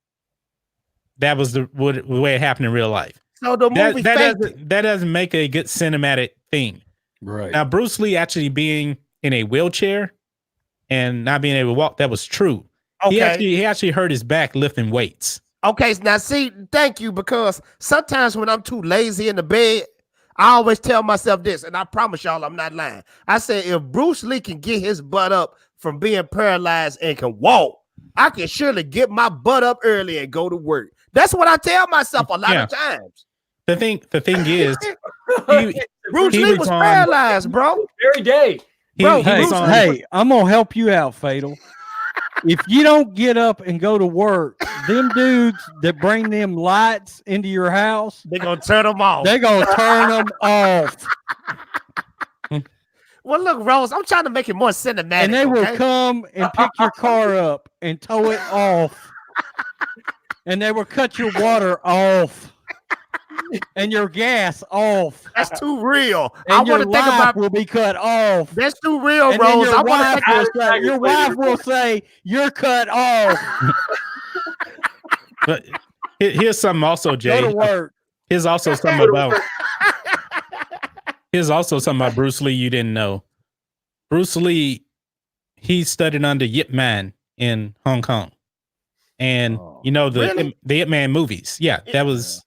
That was the way it happened in real life. So the movie that doesn't make a good cinematic thing. Right. Now, Bruce Lee actually being in a wheelchair and not being able to walk, that was true. Okay. He actually hurt his back lifting weights. Okay, now see, thank you, because sometimes when I'm too lazy in the bed, I always tell myself this, and I promise y'all I'm not lying. I say if Bruce Lee can get his butt up from being paralyzed and can walk, I can surely get my butt up early and go to work. That's what I tell myself a lot of times. The thing is, Bruce Lee was paralyzed, bro. Every day. Hey, I'm gonna help you out, Fatal. If you don't get up and go to work, them dudes that bring them lights into your house, they're gonna turn them off. They're gonna turn them off. Well, look, Rose, I'm trying to make it more cinematic. And they will come and pick your car up and tow it off. And they will cut your water off. And your gas off. That's too real. And I want to think about will be cut off. That's too real, and Rose. Your wife will say you're cut off. But here's something also, Jay. Go to work. Here's also something about Bruce Lee you didn't know. Bruce Lee, he studied under Yip Man in Hong Kong, and the Yip Man movies. Yeah, that was.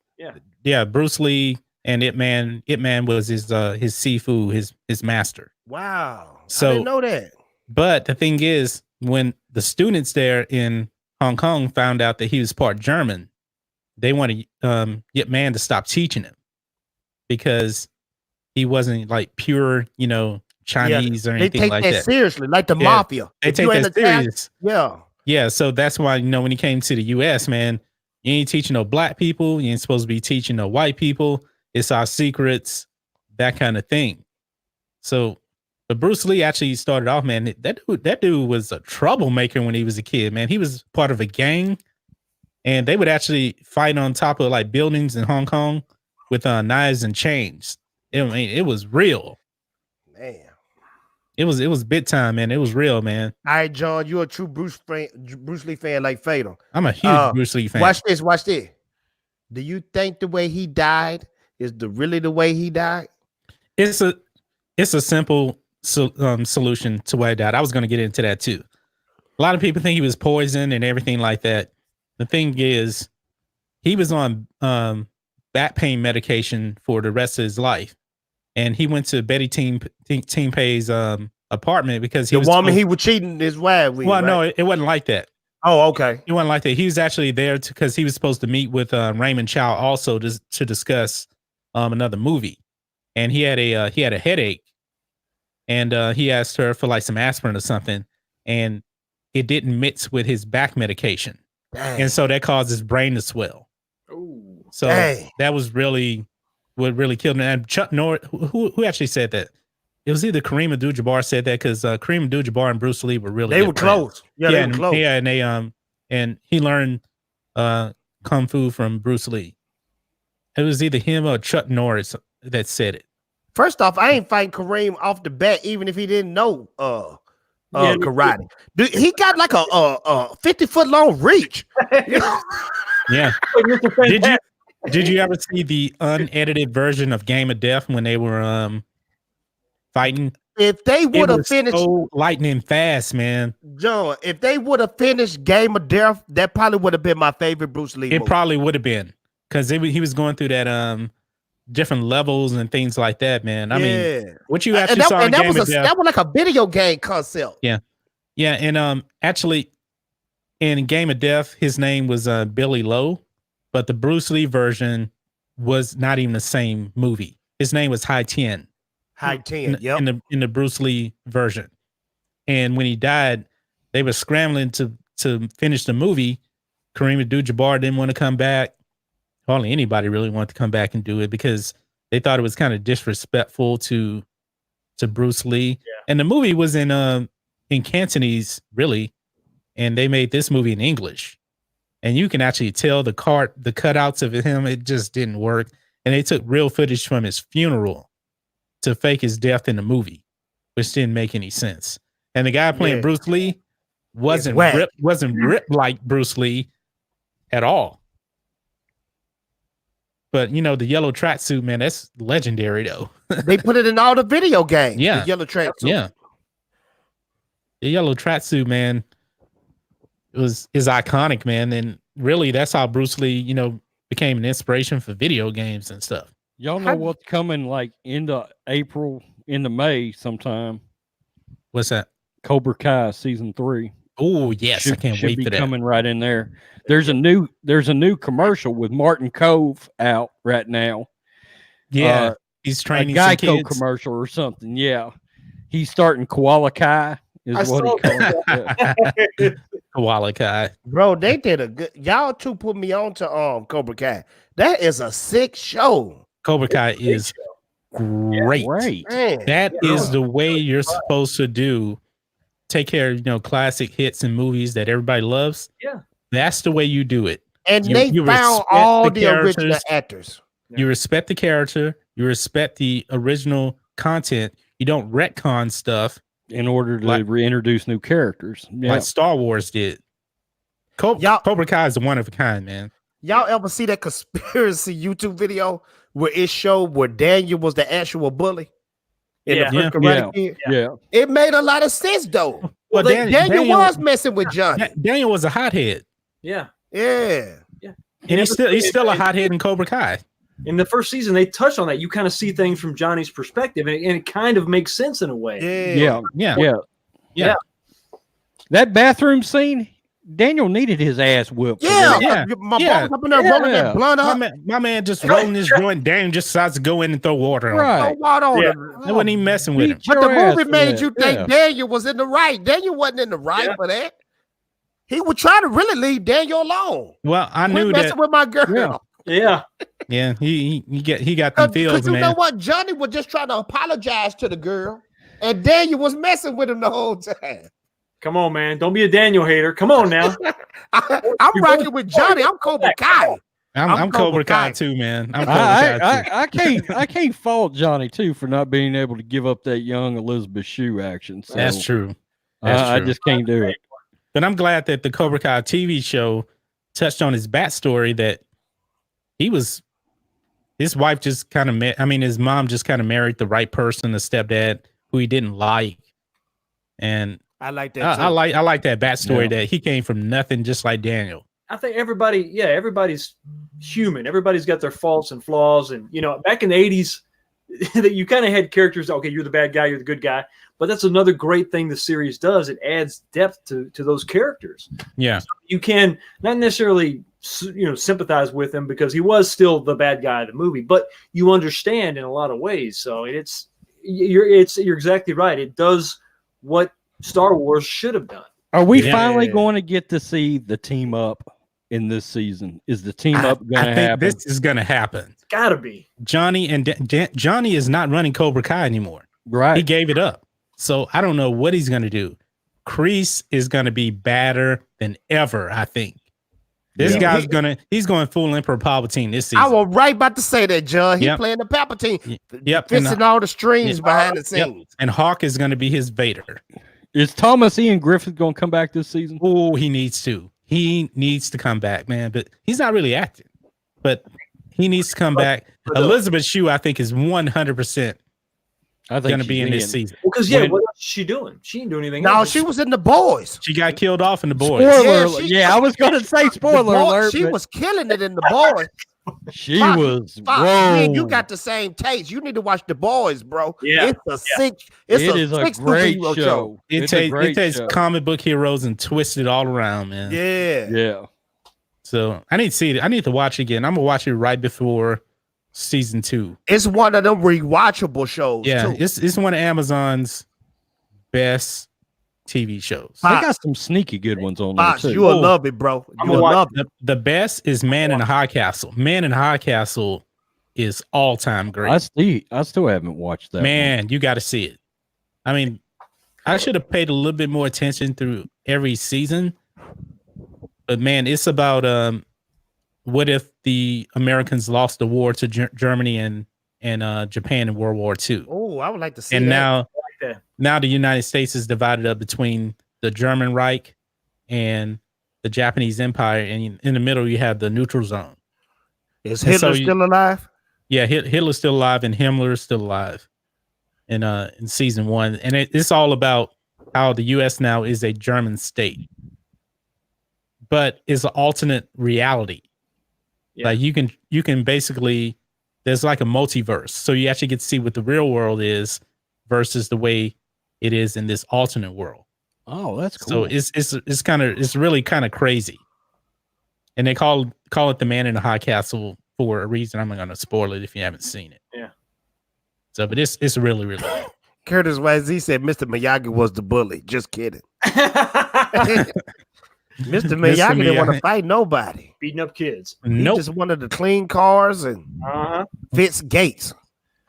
Yeah, Bruce Lee and Ip Man was his sifu, his master. Wow. So, I didn't know that. But the thing is, when the students there in Hong Kong found out that he was part German, they wanted Ip Man to stop teaching him because he wasn't like pure, Chinese or anything like that. They take that seriously, like the mafia. They take that serious. Yeah. Yeah, so that's why, when he came to the US, man, you ain't teaching no black people. You ain't supposed to be teaching no white people. It's our secrets, that kind of thing. So, but Bruce Lee actually started off, man. That dude was a troublemaker when he was a kid, man. He was part of a gang, and they would actually fight on top of like buildings in Hong Kong with knives and chains. It was real. Man. It was big time, man. It was real, man. All right, John, you're a true Bruce Lee fan like Fatal. I'm a huge Bruce Lee fan. Watch this. Do you think the way he died is really the way he died? It's a simple solution to why he died. I was going to get into that too. A lot of people think he was poisoned and everything like that. The thing is, he was on back pain medication for the rest of his life. And he went to Betty Team Pay's apartment because he he was cheating his wife with. Well, right? No, it wasn't like that. Oh, okay. It wasn't like that. He was actually there because he was supposed to meet with Raymond Chow also to discuss another movie, and he had a headache, and he asked her for like some aspirin or something, and it didn't mix with his back medication, and so that caused his brain to swell. Ooh. So that was really what really killed him. And Chuck Norris, who actually said that? It was either Kareem Abdul-Jabbar said that, because Kareem Abdul-Jabbar and Bruce Lee were really they were close. Yeah, they were close. Yeah, and he learned kung fu from Bruce Lee. It was either him or Chuck Norris that said it. First off, I ain't fighting Kareem off the bat, even if he didn't know karate. Dude, he got like a 50-foot long reach. Yeah. Did you ever see the unedited version of Game of Death when they were fighting? If they would have finished so lightning fast, man. John, if they would have finished Game of Death, that probably would have been my favorite Bruce Lee movie. Probably would have been, because he was going through that different levels and things like that, man. I mean, what you actually saw in Game of Death, that was like a video game concept. Yeah, and actually in Game of Death, his name was Billy Lowe, but the Bruce Lee version was not even the same movie. His name was Hai Tien. Hai Tien, yep. In the Bruce Lee version, and when he died, they were scrambling to finish the movie. Kareem Abdul-Jabbar didn't want to come back. Hardly anybody really wanted to come back and do it, because they thought it was kind of disrespectful to Bruce Lee. Yeah. And the movie was in Cantonese, really, and they made this movie in English. And you can actually tell the cutouts of him, it just didn't work. And they took real footage from his funeral to fake his death in the movie, which didn't make any sense. And the guy playing Bruce Lee wasn't ripped like Bruce Lee at all. But the yellow tracksuit, man, that's legendary though. They put it in all the video games. Yeah, the yellow tracksuit. Yeah, the yellow tracksuit, man, is iconic, man, and really that's how Bruce Lee, became an inspiration for video games and stuff. Y'all know what's coming like into April, into May sometime? What's that? Cobra Kai season 3. Oh yes, I can't wait for that. Coming right in there. There's a new commercial with Martin Cove out right now. Yeah, he's training a Geico some kids. Commercial or something. Yeah, he's starting Koala Kai is what he calls it. Koala Kai, bro. They did a good. Y'all two put me on to Cobra Kai. That is a sick show. Cobra Kai is great. Man. That is the way you're supposed to do. Take care of classic hits and movies that everybody loves. Yeah. That's the way you do it. And they found all the original actors. You respect the character. You respect the original content. You don't retcon stuff in order to reintroduce new characters. Like Star Wars did. Cobra Kai is one of a kind, man. Y'all ever see that conspiracy YouTube video where it showed where Daniel was the actual bully? Yeah. It made a lot of sense though. Well, Daniel was messing with Johnny. Daniel was a hothead. Yeah. And he's still a hothead in Cobra Kai. In the first season, they touch on that. You kind of see things from Johnny's perspective, and it kind of makes sense in a way. Yeah. That bathroom scene, Daniel needed his ass whooped. My boss up in there rolling that blunt up. My man just rolling this joint. Daniel just decides to go in and throw water on him. Throw water on him. They wasn't even messing with him. But the movie made you think Daniel was in the right. Daniel wasn't in the right for that. He was trying to really leave Daniel alone. Well, I knew that. Messing with my girl. Yeah. He got them feels, man. You know what? Johnny was just trying to apologize to the girl, and Daniel was messing with him the whole time. Come on, man. Don't be a Daniel hater. Come on now. I'm rocking with Johnny. I'm Cobra Kai. I'm Cobra Kai too, man. I can't fault Johnny too for not being able to give up that young Elizabeth Shue action. So, that's true. I just can't do it. But I'm glad that the Cobra Kai TV show touched on his backstory, that his wife just kind of his mom just kind of married the right person, the stepdad who he didn't like. And I like that. I like that backstory that he came from nothing, just like Daniel. I think everybody's human. Everybody's got their faults and flaws. And, back in the 80s, that you kind of had characters. Okay, you're the bad guy, you're the good guy. But that's another great thing the series does. It adds depth to those characters. Yeah. So you can not necessarily, sympathize with him because he was still the bad guy of the movie, but you understand in a lot of ways. So it's you're exactly right. It does what Star Wars should have done. Are we finally going to get to see the team up in this season? Is the team up going to happen? I think this is going to happen. It's got to be. Johnny Johnny is not running Cobra Kai anymore. Right. He gave it up. So I don't know what he's going to do. Kreese is going to be badder than ever, I think. This guy's he's going full Emperor Palpatine this season. I was right about to say that, John. He's playing the Palpatine. Yep. Fixing all the strings behind the scenes. Yep. And Hawk is going to be his Vader. Is Thomas Ian Griffith going to come back this season? Oh, he needs to. He needs to come back, man. But he's not really acting. But he needs to come back. Elizabeth Shue, I think, is 100% going to be in this season. Well, because what else is she doing? She ain't doing anything. No, else. she was in The Boys. She got killed off in The Boys. Spoiler alert. I was going to say spoiler alert. She was killing it in The Boys. She was. Man, you got the same taste. You need to watch The Boys, bro. Yeah, it is a great show. It takes comic book heroes and twists it all around, man. Yeah. So I need to see it. I need to watch it again. I'm gonna watch it right before season 2. It's one of them rewatchable shows. Yeah, too. It's one of Amazon's best TV shows. They got some sneaky good ones on there too. You will love it, bro. You will love it. The best is Man in the High Castle. Man in the High Castle is all time great. I still haven't watched that. Man, you got to see it. I mean, I should have paid a little bit more attention through every season. But man, it's about what if the Americans lost the war to Germany and Japan in World War II. Oh, I would like to see and that. Now the United States is divided up between the German Reich and the Japanese Empire, and in the middle you have the neutral zone. Is Hitler still alive? Yeah, Hitler's still alive, and Himmler is still alive in season 1, and it's all about how the U.S. now is a German state, but it's an alternate reality. Yeah. Like you can basically, there's like a multiverse, so you actually get to see what the real world is versus the way it is in this alternate world. Oh, that's cool. So it's really kind of crazy. And they call it the Man in the High Castle for a reason. I'm not going to spoil it if you haven't seen it. Yeah. So, but it's really, really good. Curtis YZ said Mr. Miyagi was the bully. Just kidding. Mr. Miyagi didn't want to fight nobody. Beating up kids. He just wanted to clean cars and fix gates.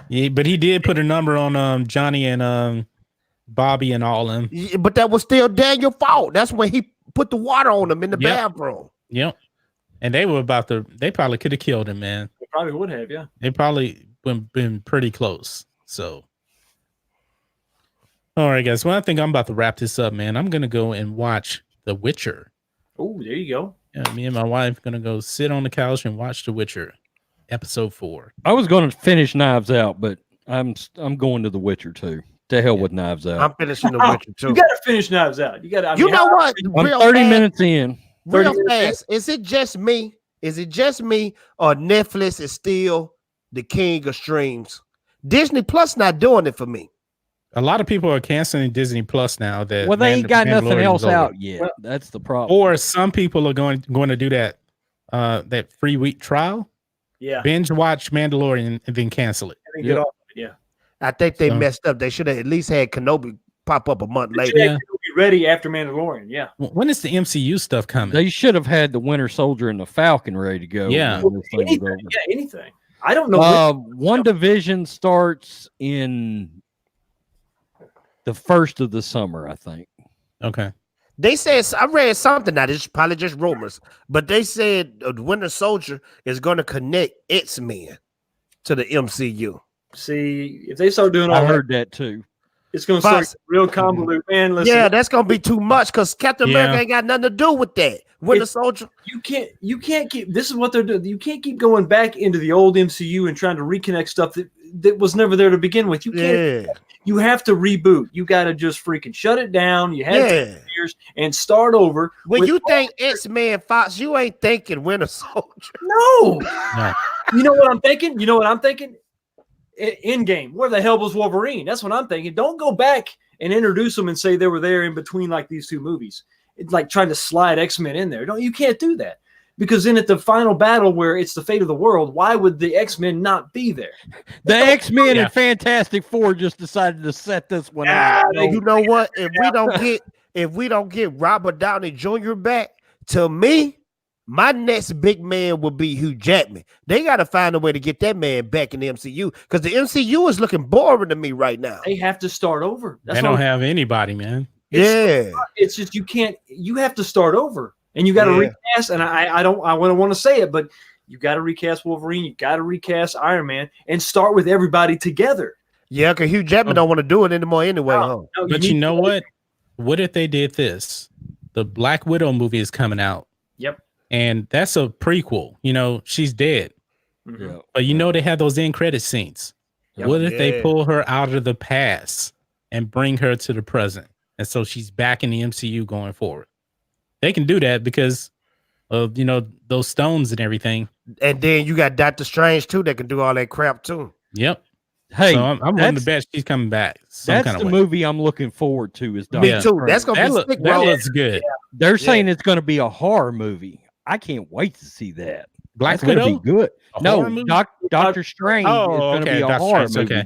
Yeah, but he did put a number on Johnny and Bobby and all them. Yeah, but that was still Daniel's fault. That's when he put the water on them in the bathroom. Yep. And they were they probably could have killed him, man. They probably would have, yeah. They probably been pretty close. So, all right, guys. Well, I think I'm about to wrap this up, man. I'm gonna go and watch The Witcher. Oh, there you go. Yeah, me and my wife gonna go sit on the couch and watch The Witcher, episode 4. I was going to finish Knives Out, but I'm going to The Witcher too. To hell with Knives Out. I'm finishing The Witcher too. You got to finish Knives Out. You got to. You know what? I'm 30 minutes in. Real fast. Is it just me? Is it just me, or Netflix is still the king of streams? Disney Plus not doing it for me. A lot of people are canceling Disney Plus now. That they ain't got nothing else out yet. Well, that's the problem. Or some people are going to do that that free week trial. Yeah, binge watch Mandalorian and then cancel it. And then get off it. Yeah, I think they messed up. They should have at least had Kenobi pop up a month later. Yeah, be ready after Mandalorian. Yeah. When is the MCU stuff coming? They should have had the Winter Soldier and the Falcon ready to go. Yeah. Anything. I don't know. One Division starts in the first of the summer, I think. Okay. They said, I read something, now this is probably just rumors, but they said the Winter Soldier is going to connect X-Men to the MCU. See, if they start doing all I heard that too. It's going to start real convoluted. Man, listen. Yeah, that's going to be too much because Captain America ain't got nothing to do with that. Winter Soldier. You can't keep, this is what they're doing. You can't keep going back into the old MCU and trying to reconnect stuff that was never there to begin with. You can't. You have to reboot. You got to just freaking shut it down. You have 10 years and start over. When you think X-Men Fox, you ain't thinking Winter Soldier. No. You know what I'm thinking? Endgame. Where the hell was Wolverine? That's what I'm thinking. Don't go back and introduce them and say they were there in between like these two movies. It's like trying to slide X-Men in there. You can't do that. Because then at the final battle where it's the fate of the world, why would the X-Men not be there? The X-Men and Fantastic Four just decided to set this one out. You know what? If we don't get Robert Downey Jr. back, to me, my next big man would be Hugh Jackman. They got to find a way to get that man back in the MCU because the MCU is looking boring to me right now. They have to start over. They don't have anybody, man. It's just you have to start over. And you got to recast, and I want to say it, but you got to recast Wolverine, you got to recast Iron Man, and start with everybody together. Yeah, because Hugh Jackman don't want to do it anymore anyway. No, but you know what? What if they did this? The Black Widow movie is coming out. Yep. And that's a prequel. You know, she's dead. Mm-hmm. But you know they have those end credit scenes. Yep. What if they pull her out of the past and bring her to the present? And so she's back in the MCU going forward. They can do that because of, those stones and everything. And then you got Doctor Strange too that can do all that crap too. Yep. Hey, so I'm willing to bet she's coming back. That's the movie I'm looking forward to. Is Me too. That's gonna be sick, that looks good. Yeah. They're saying it's going to be a horror movie. I can't wait to see that. Black That's Widow? going to be good. No, Doctor Strange is going to be a horror movie. Okay.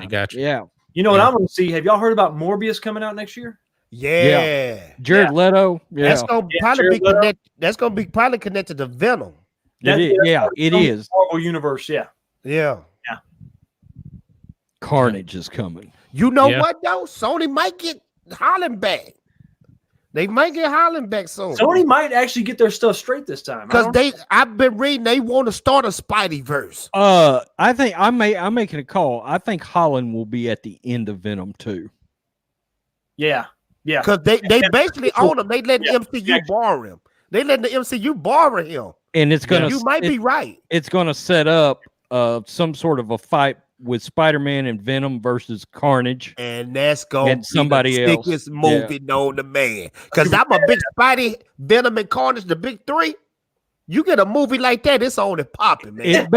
Gotcha. Yeah. You know what I'm going to see? Have y'all heard about Morbius coming out next year? Yeah. Jared Leto. Yeah. That's gonna probably be connected. That's gonna be probably connected to Venom. It is. Marvel universe. Yeah. Carnage is coming. You know what though? Sony might get Holland back. They might get Holland back soon. Sony might actually get their stuff straight this time. Because I've been reading they want to start a Spideyverse. I think I'm making a call. I think Holland will be at the end of Venom 2. Yeah. Because they basically own him. They let the MCU borrow him. They let the MCU borrow him. And it's gonna you might be right. It's gonna set up some sort of a fight with Spider-Man and Venom versus Carnage. And that's gonna be somebody the sickest movie known to man. Because I'm a big Spidey, Venom, and Carnage, the big three. You get a movie like that, it's on and popping, man. It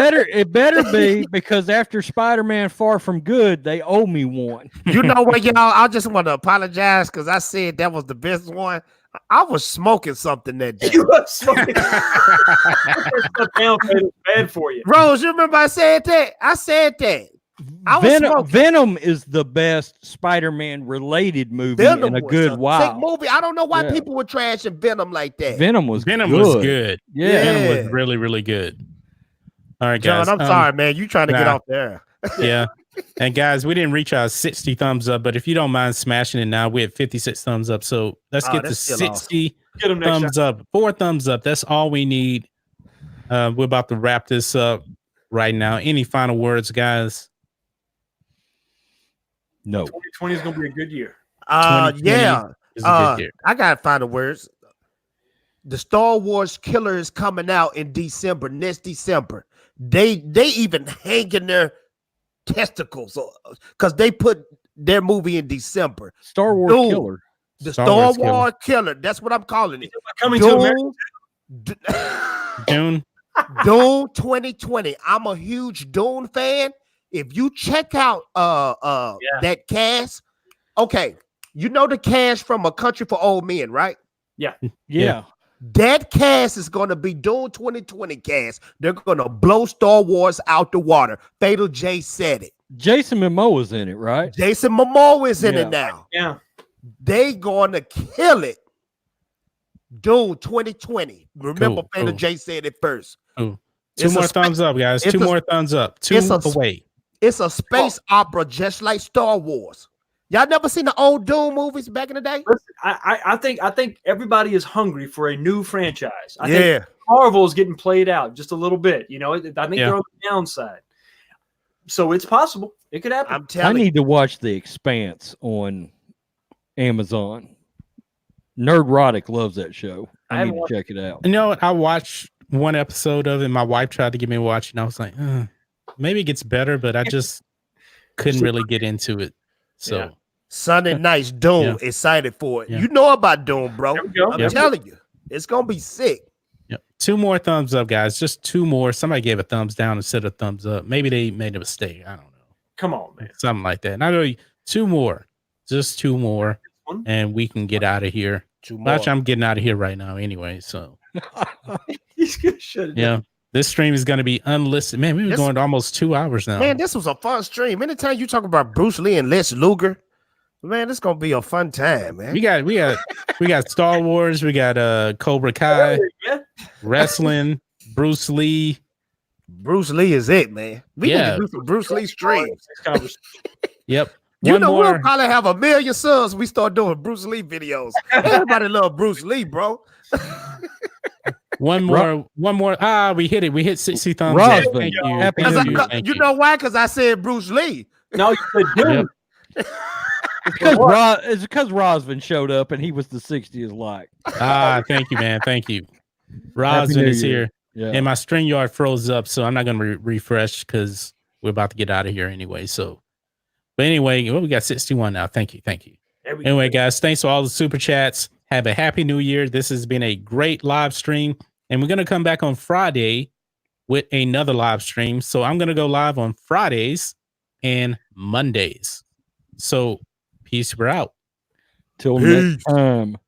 better be, because after Spider-Man Far From Good, they owe me one. You know what, y'all? I just want to apologize because I said that was the best one. I was smoking something that day. You were smoking. Bad for you. Rose, you remember I said that? I said that. Venom is the best Spider-Man related movie in a good while. Sick movie. I don't know why people were trashing Venom like that. Venom was good. Yeah. Venom was really, really good. All right, guys. John, I'm sorry, man. You trying to get off there. Yeah. And guys, we didn't reach our 60 thumbs up, but if you don't mind smashing it now, we have 56 thumbs up. So let's get to 60 thumbs up. 4 thumbs up. That's all we need. We're about to wrap this up right now. Any final words, guys? No. 2020 is going to be a good year. Yeah. I got final words. The Star Wars Killer is coming out in December, next December. They even hanging their testicles because they put their movie in December. Star Wars Killer. The Star Wars Killer. That's what I'm calling it. Coming to America. Dune. Dune 2020. I'm a huge Dune fan. If you check out that cast, okay, you know the cast from A Country for Old Men, right? Yeah. That cast is going to be Dune 2020 cast. They're going to blow Star Wars out the water. Fatal J said it. Jason Momoa is in it, right? Jason Momoa is in it now. Yeah. They going to kill it. Dune 2020. Remember, Fatal J said it first. Two more thumbs up, guys. Two more thumbs up. Two away. It's a space opera just like Star Wars. Y'all never seen the old Dune movies back in the day? Listen, I think everybody is hungry for a new franchise. I think Marvel is getting played out just a little bit. I think they're on the downside. So it's possible. It could happen. I'm telling you. I need to watch The Expanse on Amazon. Nerdrotic loves that show. I need to check it out. You know what? I watched one episode of it. My wife tried to get me to watch it, and I was like, maybe it gets better, but I just couldn't really get into it. So Sunday nights, Dune, excited for it. You know about Dune, bro. I'm telling you, it's gonna be sick. Yep. 2 more thumbs up, guys. Just 2 more. Somebody gave a thumbs down instead of thumbs up. Maybe they made a mistake. I don't know. Come on, man. Something like that. And I know 2 more. Just 2 more, and we can get out of here. 2 more. Actually, I'm getting out of here right now anyway. So He's gonna shut it down. This stream is going to be unlisted. Man, we've been going to almost 2 hours now. Man, this was a fun stream. Anytime you talk about Bruce Lee and Lex Luger, man, it's gonna be a fun time, man. We got Star Wars, we got Cobra Kai, wrestling, Bruce Lee. Bruce Lee is it, man. We need to do some Bruce Lee streams. Yep. We'll probably have 1 million subs. We start doing Bruce Lee videos. Everybody love Bruce Lee, bro. One more. We hit it. We hit 60 thumbs up. Thank you. Thank you. You know why? Because I said Bruce Lee. No, you said dude. It's because Rosvin showed up and he was the 60th like. Thank you, man. Thank you. Rosvin is here. Yeah. And my StreamYard froze up, so I'm not going to refresh because we're about to get out of here anyway. So, but anyway, we got 61 now. Thank you. Anyway, guys, thanks for all the super chats. Have a happy new year. This has been a great live stream, and we're going to come back on Friday with another live stream. So I'm going to go live on Fridays and Mondays. So peace, we're out. Till next time.